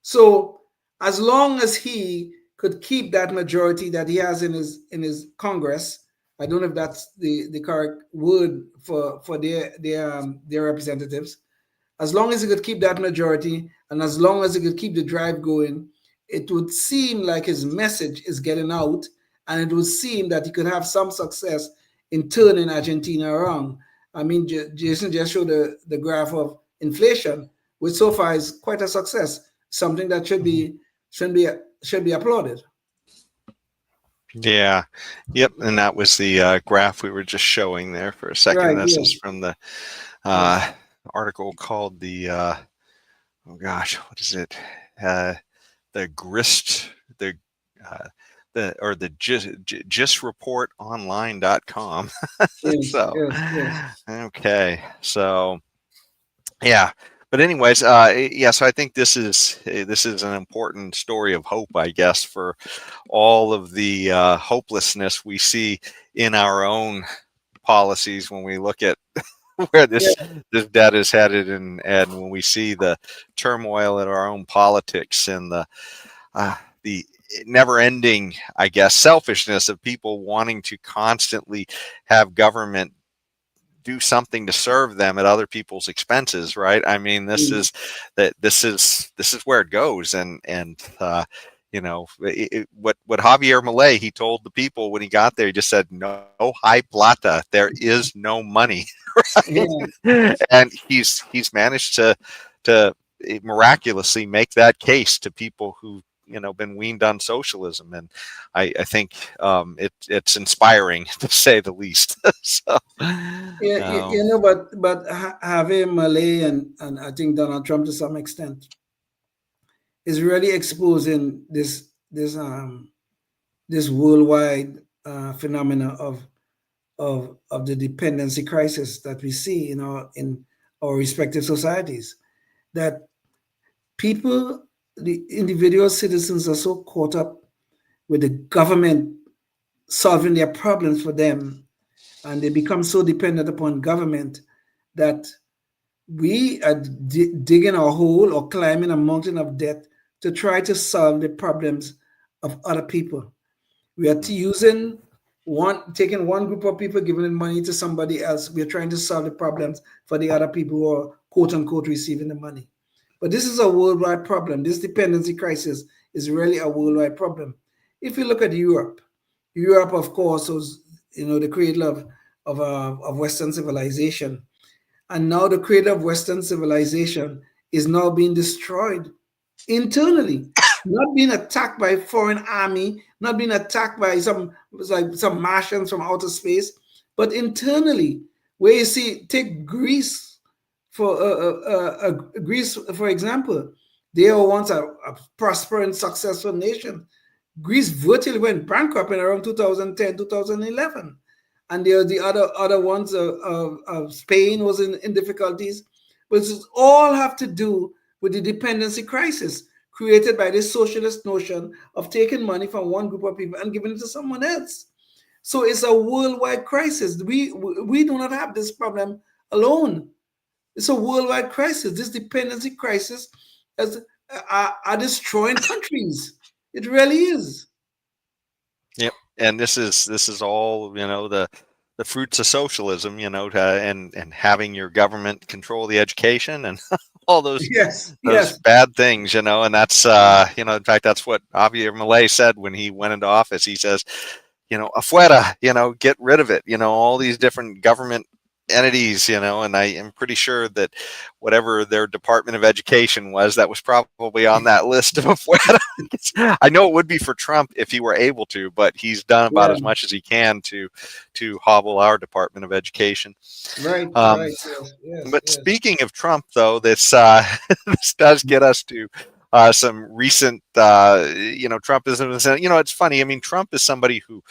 So as long as he could keep that majority that he has in his Congress, I don't know if that's the correct word for their representatives. As long as he could keep that majority, and as long as he could keep the drive going, it would seem like his message is getting out, and it would seem that he could have some success in turning Argentina around. I mean, Jason just showed the graph of inflation, which so far is quite a success, something that should be applauded. Yeah. Yep. And that was the graph we were just showing there for a second. Right, This yeah. is from the article called the oh gosh, what is it? The GRIST, the GISreportonline.com. Yes, So yes. okay. So yeah. But anyways, yeah, so I think this is an important story of hope, I guess, for all of the hopelessness we see in our own policies when we look at where this debt is headed, and when we see the turmoil in our own politics and the never-ending, I guess, selfishness of people wanting to constantly have government do something to serve them at other people's expenses, right? I mean, this is where it goes, and you know, what Javier Milei, he told the people when he got there, he just said, no hay plata, there is no money, right? Yeah. And he's managed to miraculously make that case to people who, you know, been weaned on socialism, and I think it's inspiring, to say the least. So, yeah, you know, but Javier Milei and I think Donald Trump to some extent is really exposing this worldwide phenomena of the dependency crisis that we see in our respective societies. That people, the individual citizens, are so caught up with the government solving their problems for them, and they become so dependent upon government that we are digging a hole or climbing a mountain of debt to try to solve the problems of other people. We are taking one group of people, giving money to somebody else. We are trying to solve the problems for the other people who are, quote unquote, receiving the money. But this is a worldwide problem. This dependency crisis is really a worldwide problem. If you look at Europe, of course, was, you know, the cradle of Western civilization. And now the cradle of Western civilization is now being destroyed internally, not being attacked by a foreign army, not being attacked by some Martians from outer space, but internally, where you see, take Greece for example. They were once a prosperous, successful nation. Greece virtually went bankrupt in around 2010, 2011. And the other ones of Spain was in difficulties. But it all have to do with the dependency crisis created by this socialist notion of taking money from one group of people and giving it to someone else. So it's a worldwide crisis. We do not have this problem alone. It's a worldwide crisis. This dependency crisis are destroying countries. It really is. Yep. And this is all, the fruits of socialism, and having your government control the education and all those bad things, and that's in fact that's what Javier Milei said when he went into office. He says, afuera, get rid of it, all these different government entities, and I am pretty sure that whatever their Department of Education was, that was probably on that list of afuera. I know it would be for Trump if he were able to, but he's done about as much as he can to hobble our Department of Education. Right. But speaking of Trump, though, this this does get us to some recent, Trumpism. It's funny. I mean, Trump is somebody who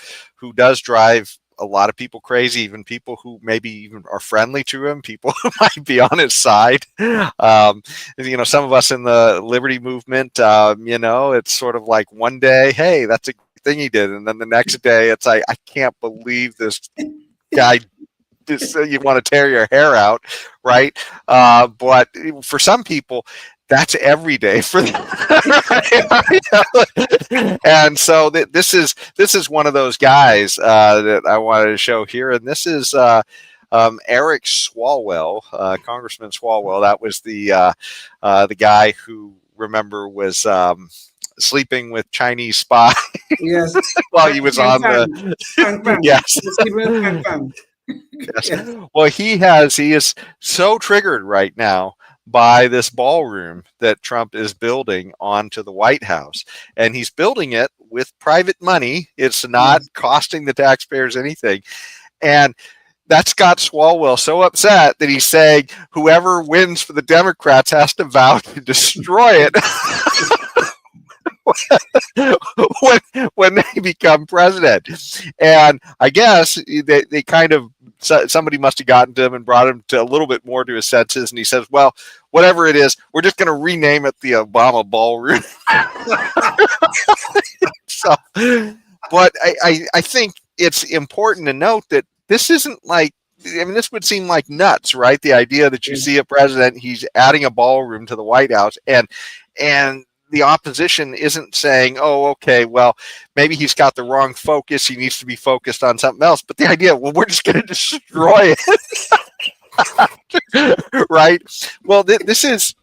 does drive a lot of people crazy, even people who maybe even are friendly to him, people who might be on his side. Some of us in the liberty movement, it's sort of like one day, hey, that's a thing he did. And then the next day it's like, I can't believe this guy. You want to tear your hair out, right? But for some people, that's every day for them. And so this is one of those guys that I wanted to show here, and this is Eric Swalwell, Congressman Swalwell. That was the guy who, remember, was sleeping with Chinese spies. Yes. While he was on the yes. Yes. Well, he is so triggered right now by this ballroom that Trump is building onto the White House, and he's building it with private money. It's not costing the taxpayers anything, and that's got Swalwell so upset that he's saying whoever wins for the Democrats has to vow to destroy it. when they become president. And I guess they kind of, somebody must have gotten to him and brought him to a little bit more to his senses, and he says, well, whatever it is, we're just going to rename it the Obama Ballroom. So, but I think it's important to note that this isn't like, this would seem like nuts, right? The idea that you see a president, he's adding a ballroom to the White House, and the opposition isn't saying, oh, okay, well, maybe he's got the wrong focus. He needs to be focused on something else. But the idea, well, we're just going to destroy it. Right? Well, this is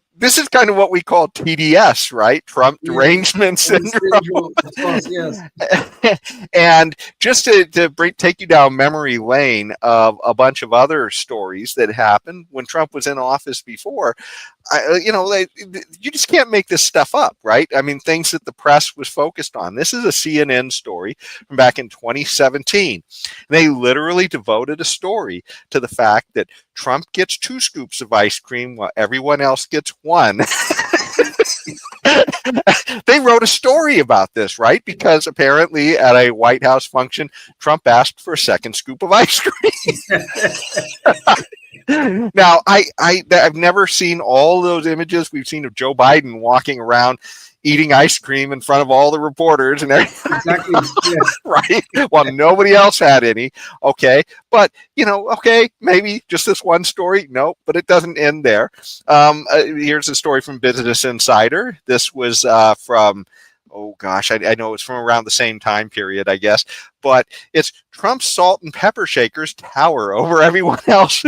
kind of what we call TDS, right? Trump derangement syndrome. Yes. And just to take you down memory lane of a bunch of other stories that happened when Trump was in office before, you just can't make this stuff up, right? I mean, things that the press was focused on. This is a CNN story from back in 2017. They literally devoted a story to the fact that Trump gets 2 scoops of ice cream while everyone else gets 1. They wrote a story about this, right? Because apparently at a White House function, Trump asked for a second scoop of ice cream. Now, I've never seen all those images we've seen of Joe Biden walking around eating ice cream in front of all the reporters and everything. Exactly. Yeah. Right? Well, nobody else had any. Okay. But, okay, maybe just this one story. No, but it doesn't end there. Here's a story from Business Insider. This was from, oh gosh, I know it's from around the same time period, I guess. But it's Trump's salt and pepper shakers tower over everyone else.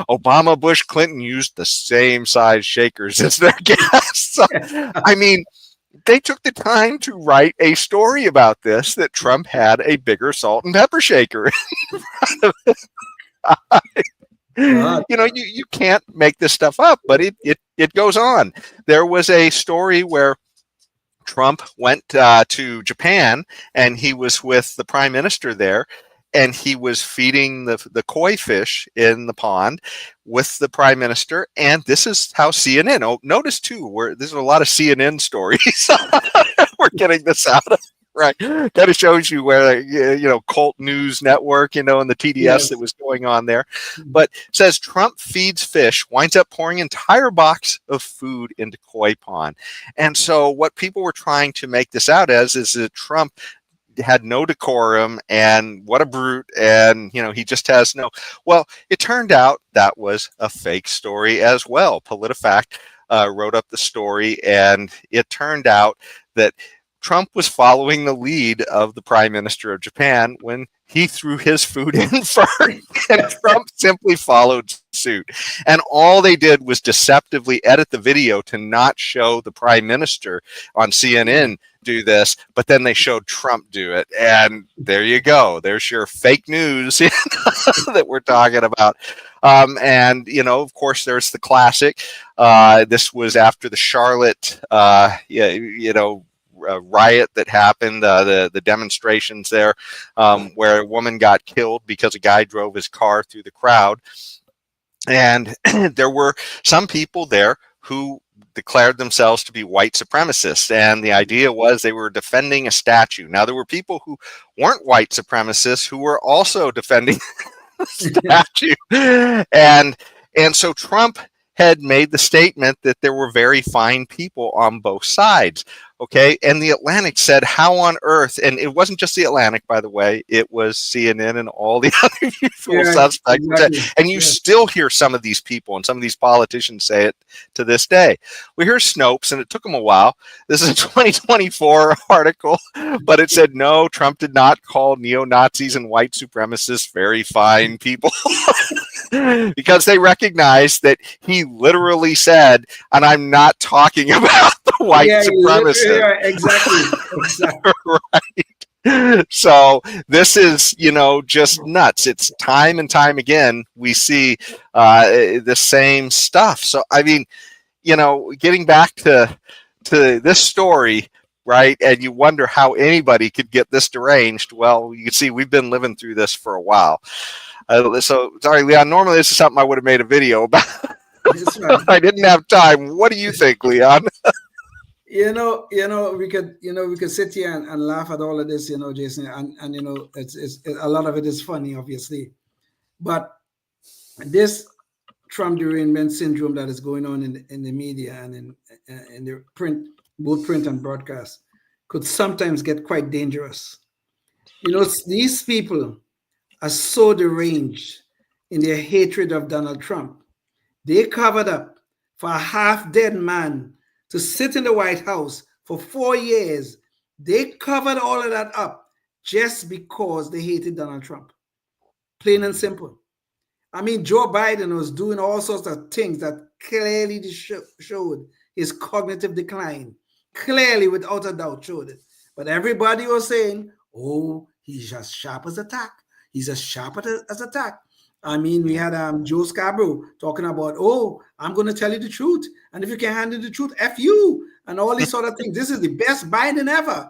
Obama, Bush, Clinton used the same size shakers as their guests. So, I mean, they took the time to write a story about this, that Trump had a bigger salt and pepper shaker. You can't make this stuff up, but it goes on. There was a story where Trump went to Japan, and he was with the prime minister there, and he was feeding the koi fish in the pond with the prime minister. And this is how CNN, notice too, where there's a lot of CNN stories we're getting this out of. Right. Kind of shows you where, cult news network, and the TDS that was going on there. But says Trump feeds fish, winds up pouring entire box of food into koi pond. And so what people were trying to make this out as is that Trump had no decorum, and what a brute, and he just has no. Well, it turned out that was a fake story as well. PolitiFact wrote up the story, and it turned out that Trump was following the lead of the Prime Minister of Japan when he threw his food in first, and Trump simply followed suit. And all they did was deceptively edit the video to not show the Prime Minister on CNN do this, but then they showed Trump do it. And there you go. There's your fake news that we're talking about. And, of course, there's the classic. This was after the Charlotte, riot that happened, the demonstrations there, where a woman got killed because a guy drove his car through the crowd. And there were some people there who declared themselves to be white supremacists. And the idea was they were defending a statue. Now, there were people who weren't white supremacists who were also defending the statue. And so Trump had made the statement that there were very fine people on both sides. Okay. And the Atlantic said, how on earth? And it wasn't just the Atlantic, by the way, it was CNN and all the other usual suspects. Exactly. And you still hear some of these people and some of these politicians say it to this day. We hear Snopes, and it took them a while. This is a 2024 article, but it said, no, Trump did not call neo-Nazis and white supremacists very fine people. Because they recognized that he literally said, and I'm not talking about the white supremacists. Yeah, exactly. Right. So this is, just nuts. It's time and time again we see the same stuff. So, I mean, getting back to this story, right, and you wonder how anybody could get this deranged. Well, you can see we've been living through this for a while. So, sorry, Leon, normally this is something I would have made a video about. I didn't have time. What do you think, Leon? We could sit here and laugh at all of this, Jason, and it's a lot of it is funny, obviously, but this Trump derangement syndrome that is going on in the media and in the both print and broadcast could sometimes get quite dangerous. These people are so deranged in their hatred of Donald Trump. They covered up for a half-dead man to sit in the White House for 4 years. They covered all of that up just because they hated Donald Trump. Plain and simple. I mean, Joe Biden was doing all sorts of things that clearly showed his cognitive decline. Clearly, without a doubt, showed it. But everybody was saying, oh, he's as sharp as a tack. He's as sharp as a tack. I mean, we had Joe Scarborough talking about, oh, I'm going to tell you the truth. And if you can't handle the truth, F you, and all these sort of things. This is the best Biden ever.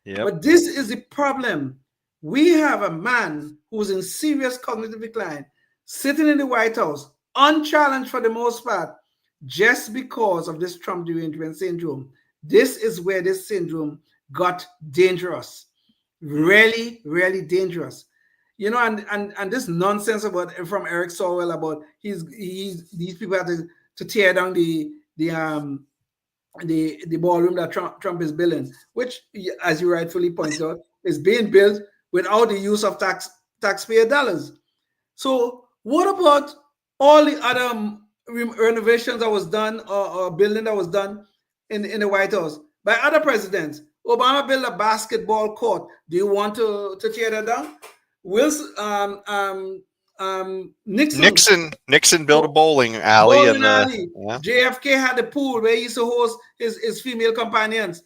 Yep. But this is the problem. We have a man who's in serious cognitive decline, sitting in the White House, unchallenged for the most part, just because of this Trump derangement syndrome. This is where this syndrome got dangerous. Really, really dangerous. And this nonsense from Eric Swalwell about these people have to tear down the ballroom that Trump is building, which, as you rightfully point out, is being built without the use of taxpayer dollars. So what about all the other renovations that was done or building that was done in the White House by other presidents? Obama built a basketball court. Do you want to tear that down? Nixon built a bowling alley. JFK had a pool where he used to host his female companions.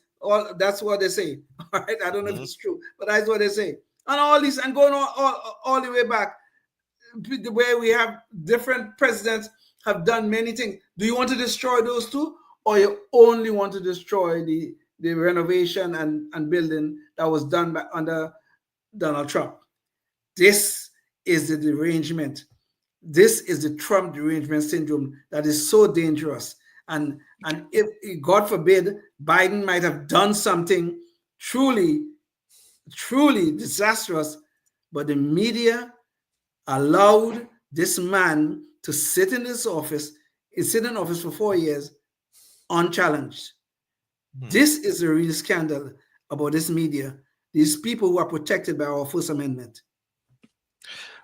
That's what they say. All right, I don't know if it's true, but that's what they say. And all this, and going all the way back, the way we have different presidents have done many things. Do you want to destroy those two, or you only want to destroy the renovation and building that was done under Donald Trump? This is the derangement. This is the Trump derangement syndrome that is so dangerous. And if, God forbid, Biden might have done something truly, truly disastrous, but the media allowed this man to sit in this office, for 4 years unchallenged. This is a real scandal about this media. these people who are protected by our First Amendment.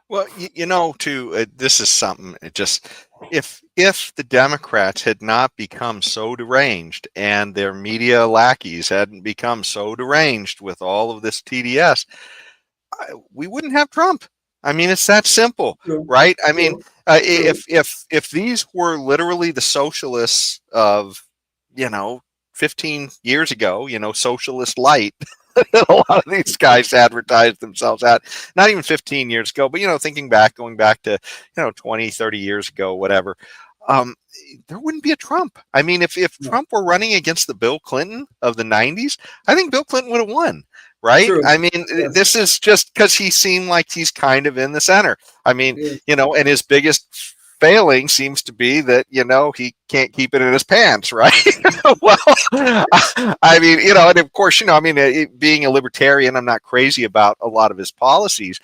Well, this is something. It just if the Democrats had not become so deranged and their media lackeys hadn't become so deranged with all of this TDS, we wouldn't have Trump. I mean, it's that simple, right? I mean, if these were literally the socialists of 15 years ago, socialist light. A lot of these guys advertised themselves at, not even 15 years ago, but going back to 20, 30 years ago, whatever, there wouldn't be a Trump. I mean, if Trump were running against the Bill Clinton of the 90s, I think Bill Clinton would have won, right? True. I mean, this is just because he seemed like he's kind of in the center. I mean, and his biggest failing seems to be that he can't keep it in his pants, right? Well, I mean, and of course, being a libertarian, I'm not crazy about a lot of his policies,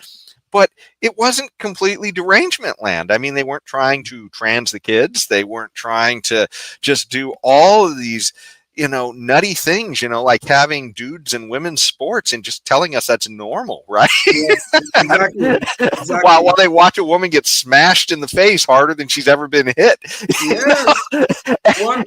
but it wasn't completely derangement land. I mean, they weren't trying to trans the kids. They weren't trying to just do all of these nutty things, like having dudes in women's sports and just telling us that's normal, right? Yes, exactly. While they watch a woman get smashed in the face harder than she's ever been hit. Yes.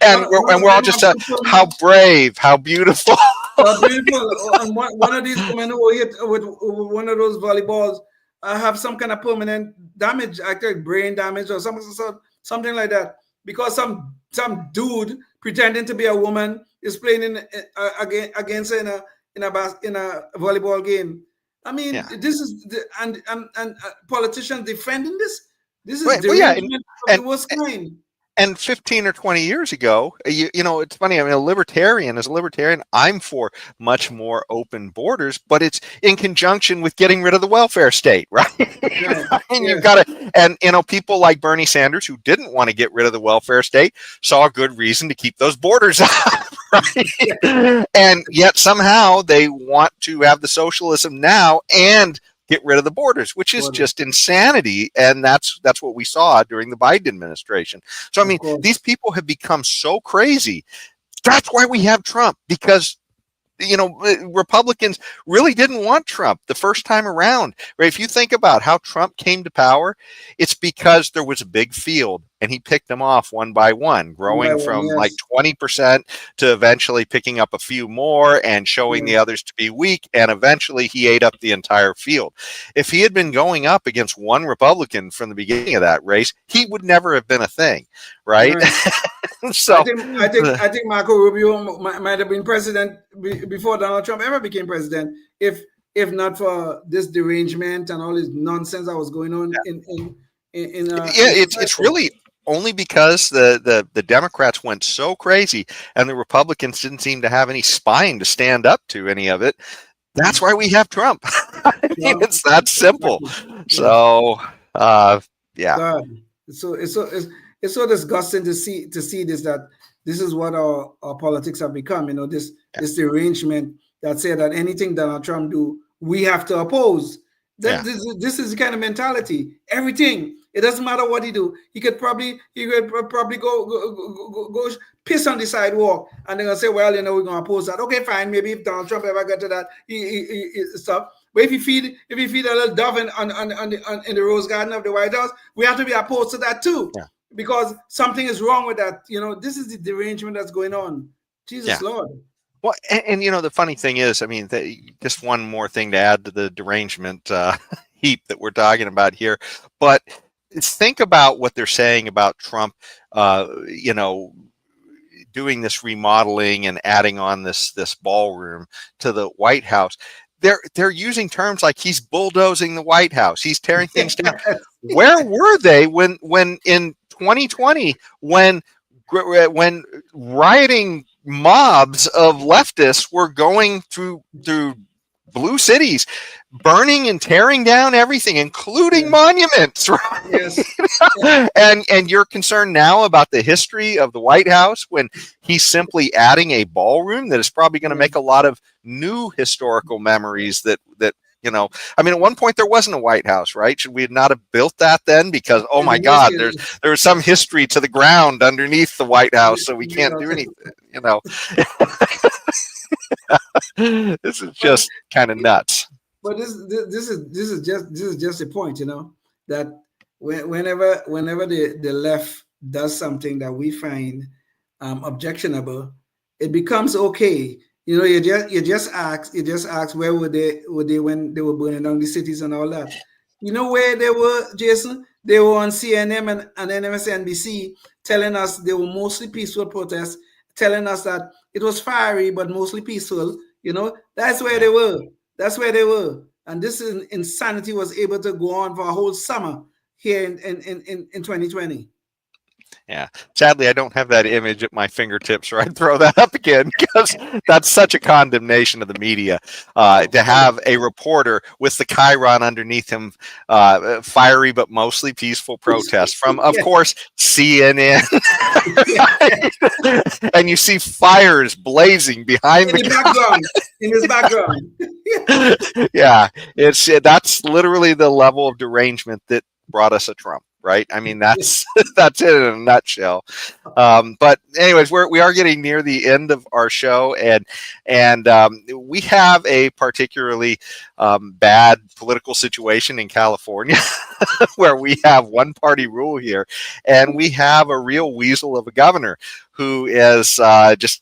And we're all just how brave, how beautiful. How beautiful. And one of these women who hit with one of those volleyballs have some kind of permanent damage, actually brain damage or something like that, because some dude pretending to be a woman is playing against in a volleyball game. I mean, this is and politicians defending this. This is derangement of the worst kind. And 15 or 20 years ago, it's funny. I mean, as a libertarian, I'm for much more open borders, but it's in conjunction with getting rid of the welfare state, right? And you've got to, and people like Bernie Sanders, who didn't want to get rid of the welfare state, saw a good reason to keep those borders out, right? And yet somehow they want to have the socialism now and get rid of the borders, which is just insanity. And that's what we saw during the Biden administration. So, I mean, these people have become so crazy. That's why we have Trump, because Republicans really didn't want Trump the first time around. Right? If you think about how Trump came to power, it's because there was a big field and he picked them off one by one, growing from like 20% to eventually picking up a few more and showing the others to be weak. And eventually he ate up the entire field. If he had been going up against one Republican from the beginning of that race, he would never have been a thing. Right. So I think Marco Rubio might have been president before Donald Trump ever became president, if not for this derangement and all this nonsense that was going on it's really only because the Democrats went so crazy and the Republicans didn't seem to have any spine to stand up to any of it. That's why we have Trump. I mean, it's that simple. So God. It's so disgusting to see this, that this is what our politics have become. This derangement that say that anything Donald Trump do, we have to oppose. This is the kind of mentality. Everything. It doesn't matter what he do. He could probably go piss on the sidewalk, and they're gonna say, well, we're gonna oppose that. Okay, fine. Maybe if Donald Trump ever get to that, he stuff. But if you feed a little dove in the rose garden of the White House, we have to be opposed to that too. Yeah. Because something is wrong with that. This is the derangement that's going on. Jesus Lord. Well, and the funny thing is, I mean, just one more thing to add to the derangement heap that we're talking about here. But think about what they're saying about Trump, doing this remodeling and adding on this ballroom to the White House. They're using terms like he's bulldozing the White House. He's tearing things down. Where were they when in 2020 when rioting mobs of leftists were going through blue cities, burning and tearing down everything, including monuments, right? Yes. And you're concerned now about the history of the White House when he's simply adding a ballroom that is probably going to make a lot of new historical memories that I mean, at one point there wasn't a White House, right? Should we not have built that then? Because, oh my God, there was some history to the ground underneath the White House, so we can't do anything. You know, this is just kind of nuts. But this is just the point, you know, that whenever the left does something that we find objectionable, it becomes okay. You know, you just ask where were they when they were burning down the cities and all that. You know where they were, Jason? They were on CNN and MSNBC telling us they were mostly peaceful protests, telling us that it was fiery but mostly peaceful. You know, that's where they were. That's where they were. And this insanity was able to go on for a whole summer here in 2020. Yeah. Sadly, I don't have that image at my fingertips, or I'd throw that up again, because that's such a condemnation of the media, to have a reporter with the chyron underneath him, fiery but mostly peaceful protest from, of course, CNN. And you see fires blazing behind in his background. Yeah, that's literally the level of derangement that brought us a Trump. Right. I mean, that's it in a nutshell. But anyways, we are getting near the end of our show, and we have a particularly bad political situation in California where we have one party rule here, and we have a real weasel of a governor who is just,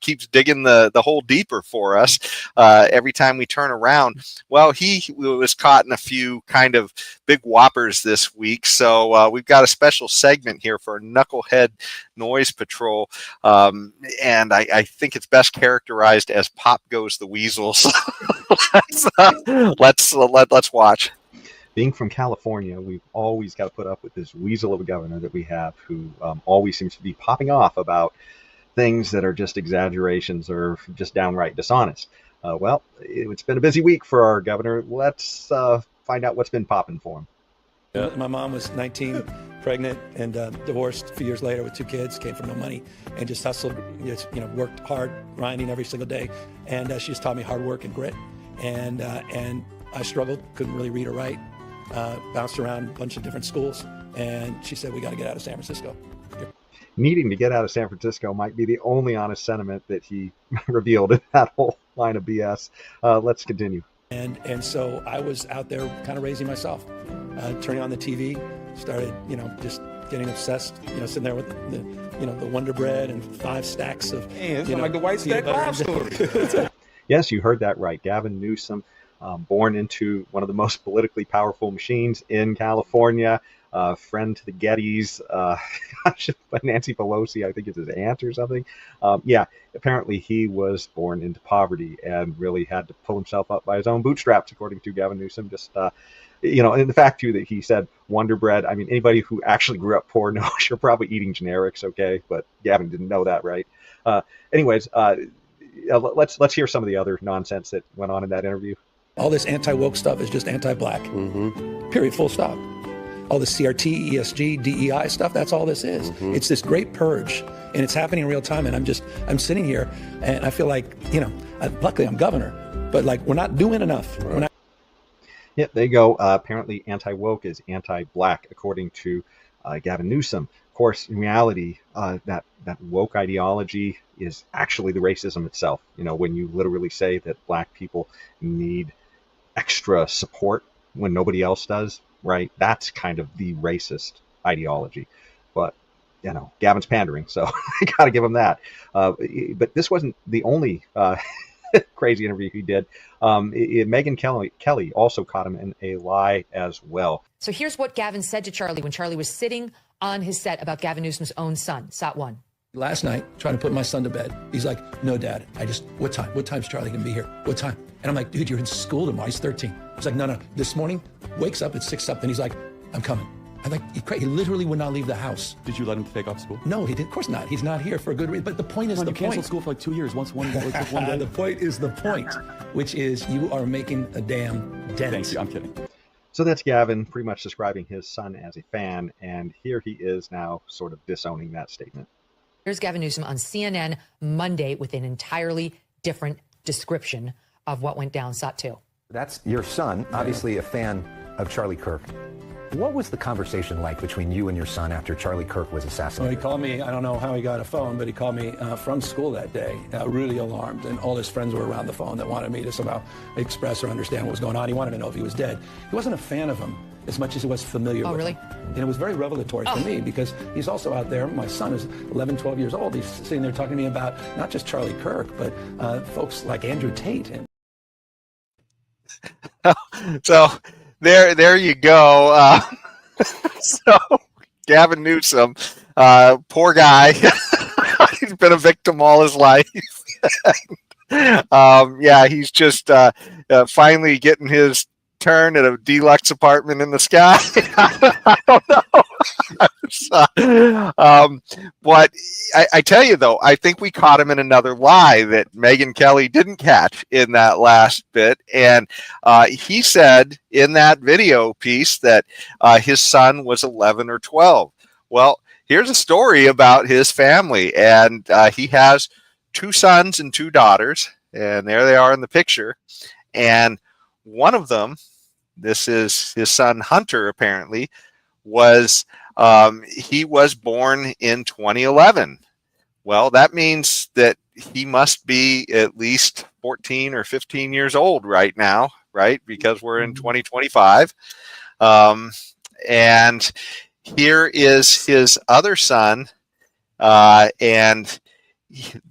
keeps digging the hole deeper for us every time we turn around. Well, he was caught in a few kind of big whoppers this week. So we've got a special segment here for Knucklehead Noise Patrol. And I think it's best characterized as Pop Goes the Weasel. So let's watch. Being from California, we've always got to put up with this weasel of a governor that we have, who always seems to be popping off about things that are just exaggerations or just downright dishonest. Well, it's been a busy week for our governor. Let's find out what's been popping for him. My mom was 19, pregnant, and divorced a few years later with 2 kids, came from no money, and just hustled, worked hard, grinding every single day. And she just taught me hard work and grit. And I struggled, couldn't really read or write. Bounced around a bunch of different schools, and she said, we got to get out of San Francisco. Needing to get out of San Francisco might be the only honest sentiment that he revealed in that whole line of BS. Let's continue. And so I was out there kind of raising myself, turning on the TV, started, just getting obsessed, sitting there with the Wonder Bread and 5 stacks of, it's like the White Stack Live story. Yes, you heard that right. Gavin Newsom. Born into one of the most politically powerful machines in California, friend to the Gettys, Nancy Pelosi, I think it's his aunt or something. Apparently he was born into poverty and really had to pull himself up by his own bootstraps, according to Gavin Newsom. Just, and the fact, too, that he said Wonder Bread, I mean, anybody who actually grew up poor knows you're probably eating generics, okay? But Gavin didn't know that, right? Let's hear some of the other nonsense that went on in that interview. All this anti-woke stuff is just anti-black, period, full stop. All the CRT, ESG, DEI stuff, that's all this is. It's this great purge, and it's happening in real time, and I'm sitting here, and I feel like, luckily I'm governor, but like we're not doing enough. We're not. Yeah, there you go. Apparently anti-woke is anti-black, according to Gavin Newsom. Of course, in reality, that woke ideology is actually the racism itself. When you literally say that black people need extra support when nobody else does, right? That's kind of the racist ideology. But, Gavin's pandering, so I got to give him that. But this wasn't the only crazy interview he did. Megyn Kelly also caught him in a lie as well. So here's what Gavin said to Charlie when Charlie was sitting on his set about Gavin Newsom's own son, Sot 1. Last night, trying to put my son to bed. He's like, no, Dad, what time? What time's Charlie gonna be here? What time? And I'm like, dude, you're in school tomorrow. He's 13. He's like, no. This morning, wakes up at 6 something. He's like, I'm coming. I'm like, he literally would not leave the house. Did you let him take off school? No, he did. Of course not. He's not here for a good reason. But the point is the point. You canceled school for like 2 years. Once one day. The point is the point, which is you are making a damn dent. Thank you. I'm kidding. So that's Gavin pretty much describing his son as a fan, and here he is now sort of disowning that statement. Here's Gavin Newsom on CNN Monday with an entirely different description of what went down, Sot 2. That's your son, obviously a fan of Charlie Kirk. What was the conversation like between you and your son after Charlie Kirk was So assassinated? he called me, I don't know how he got a phone, but he called me from school that day, really alarmed. And all his friends were around the phone that wanted me to somehow express or understand what was going on. He wanted to know if he was dead. He wasn't a fan of him as much as he was familiar with him. And it was very revelatory for me because he's also out there. My son is 11, 12 years old. He's sitting there talking to me about not just Charlie Kirk, but folks like Andrew Tate. So there you go. So Gavin Newsom, poor guy. He's been a victim all his life. Yeah, he's just finally getting his turn at a deluxe apartment in the sky. I don't know. But I tell you, though, I think we caught him in another lie that Megyn Kelly didn't catch in that last bit. And he said in that video piece that his son was 11 or 12. Well, here's a story about his family. And he has 2 sons and 2 daughters. And there they are in the picture. And one of them, this is his son Hunter, apparently, was he was born in 2011. Well, that means that he must be at least 14 or 15 years old right now, right? Because we're in 2025. And here is his other son, and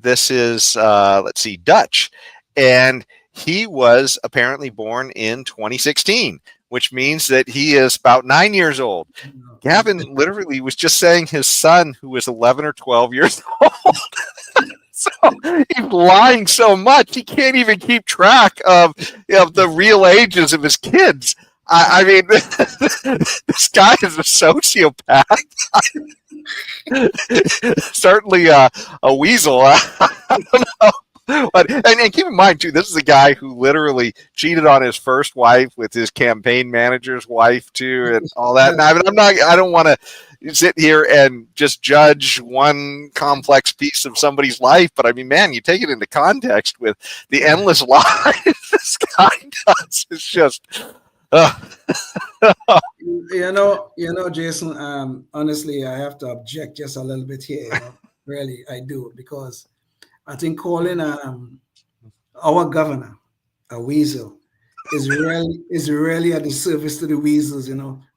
this is, let's see, Dutch. And he was apparently born in 2016, which means that he is about 9 years old. Gavin literally was just saying his son, who was 11 or 12 years old. So he's lying so much, he can't even keep track of the real ages of his kids. I mean, this guy is a sociopath. Certainly a weasel. I don't know. But, and keep in mind, too, this is a guy who literally cheated on his first wife with his campaign manager's wife, too, and all that. And I don't want to sit here and just judge one complex piece of somebody's life. But, I mean, man, you take it into context with the endless lies this guy does. It's just... You know, Jason, honestly, I have to object just a little bit here. Really, I do, because I think calling our governor a weasel is really a disservice to the weasels,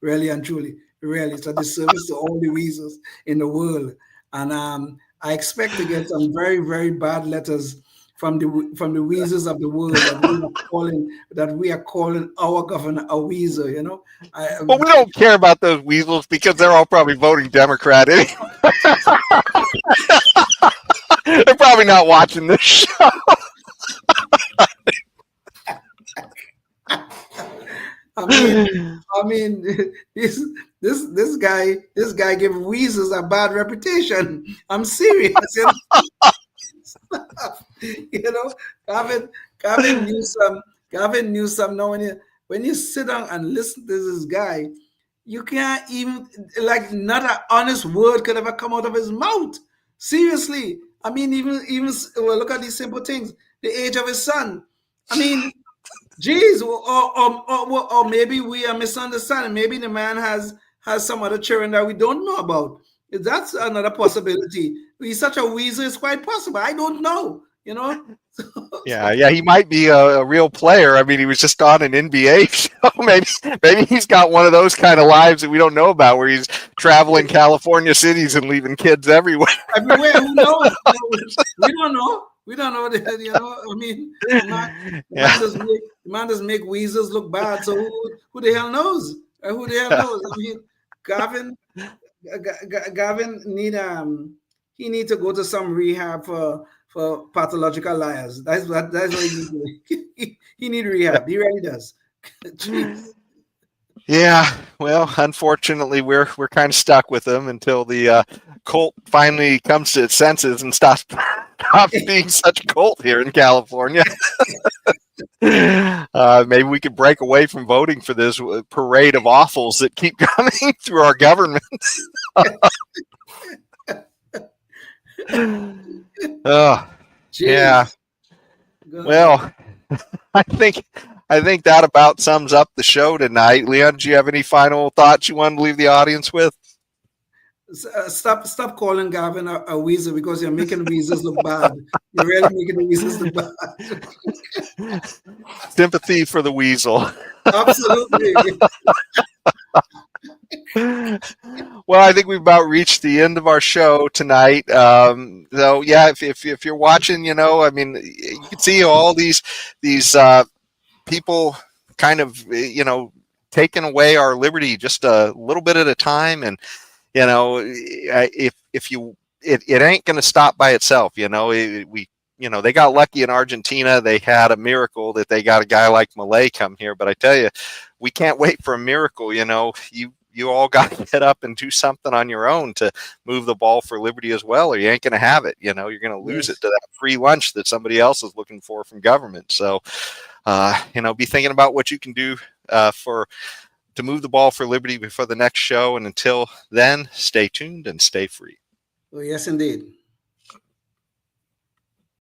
really and truly. Really, it's a disservice to all the weasels in the world. And I expect to get some very, very bad letters from the weasels of the world that we are calling our governor a weasel, Well, we don't care about those weasels because they're all probably voting Democrat anyway. They're probably not watching this show. I mean, this guy gives weasels a bad reputation. I'm serious. Gavin Newsom. Now, when you sit down and listen to this guy, you can't even, not an honest word could ever come out of his mouth. Seriously. I mean, even well, look at these simple things. The age of his son. I mean, geez, or maybe we are misunderstanding. Maybe the man has some other children that we don't know about. That's another possibility. He's such a weasel. It's quite possible. I don't know. Yeah, he might be a real player. I mean, he was just on an NBA show. Maybe he's got one of those kind of lives that we don't know about, where he's traveling California cities and leaving kids everywhere. Everywhere, who knows? We don't know. We don't know that. I mean, the man doesn't make weasels look bad. So who the hell knows? Who the hell knows? I mean, Gavin need to go to some rehab for pathological liars. That's what he need. He need rehab. He really does. Yeah, well, unfortunately, we're kind of stuck with him until the cult finally comes to its senses and stops being such a cult here in California. Maybe we could break away from voting for this parade of awfuls that keep coming through our government. Oh, yeah. Well, I think I think that about sums up the show tonight. Leon, do you have any final thoughts you want to leave the audience with? Stop calling Gavin a weasel, because you're making weasels look bad. You're really making the weasels look bad. Sympathy for the weasel. Absolutely. Well, I think we've about reached the end of our show tonight. So yeah, if you're watching, you know, I mean, you can see all these people kind of, you know, taking away our liberty just a little bit at a time. And you know, if you, it ain't going to stop by itself. You know, you know, they got lucky in Argentina. They had a miracle that they got a guy like Milei come here. But I tell you, we can't wait for a miracle. You know, you all got to get up and do something on your own to move the ball for liberty as well, or you ain't going to have it. You know, you're going to lose it to that free lunch that somebody else is looking for from government. So, you know, be thinking about what you can do to move the ball for liberty before the next show. And until then, stay tuned and stay free. Oh, yes, indeed.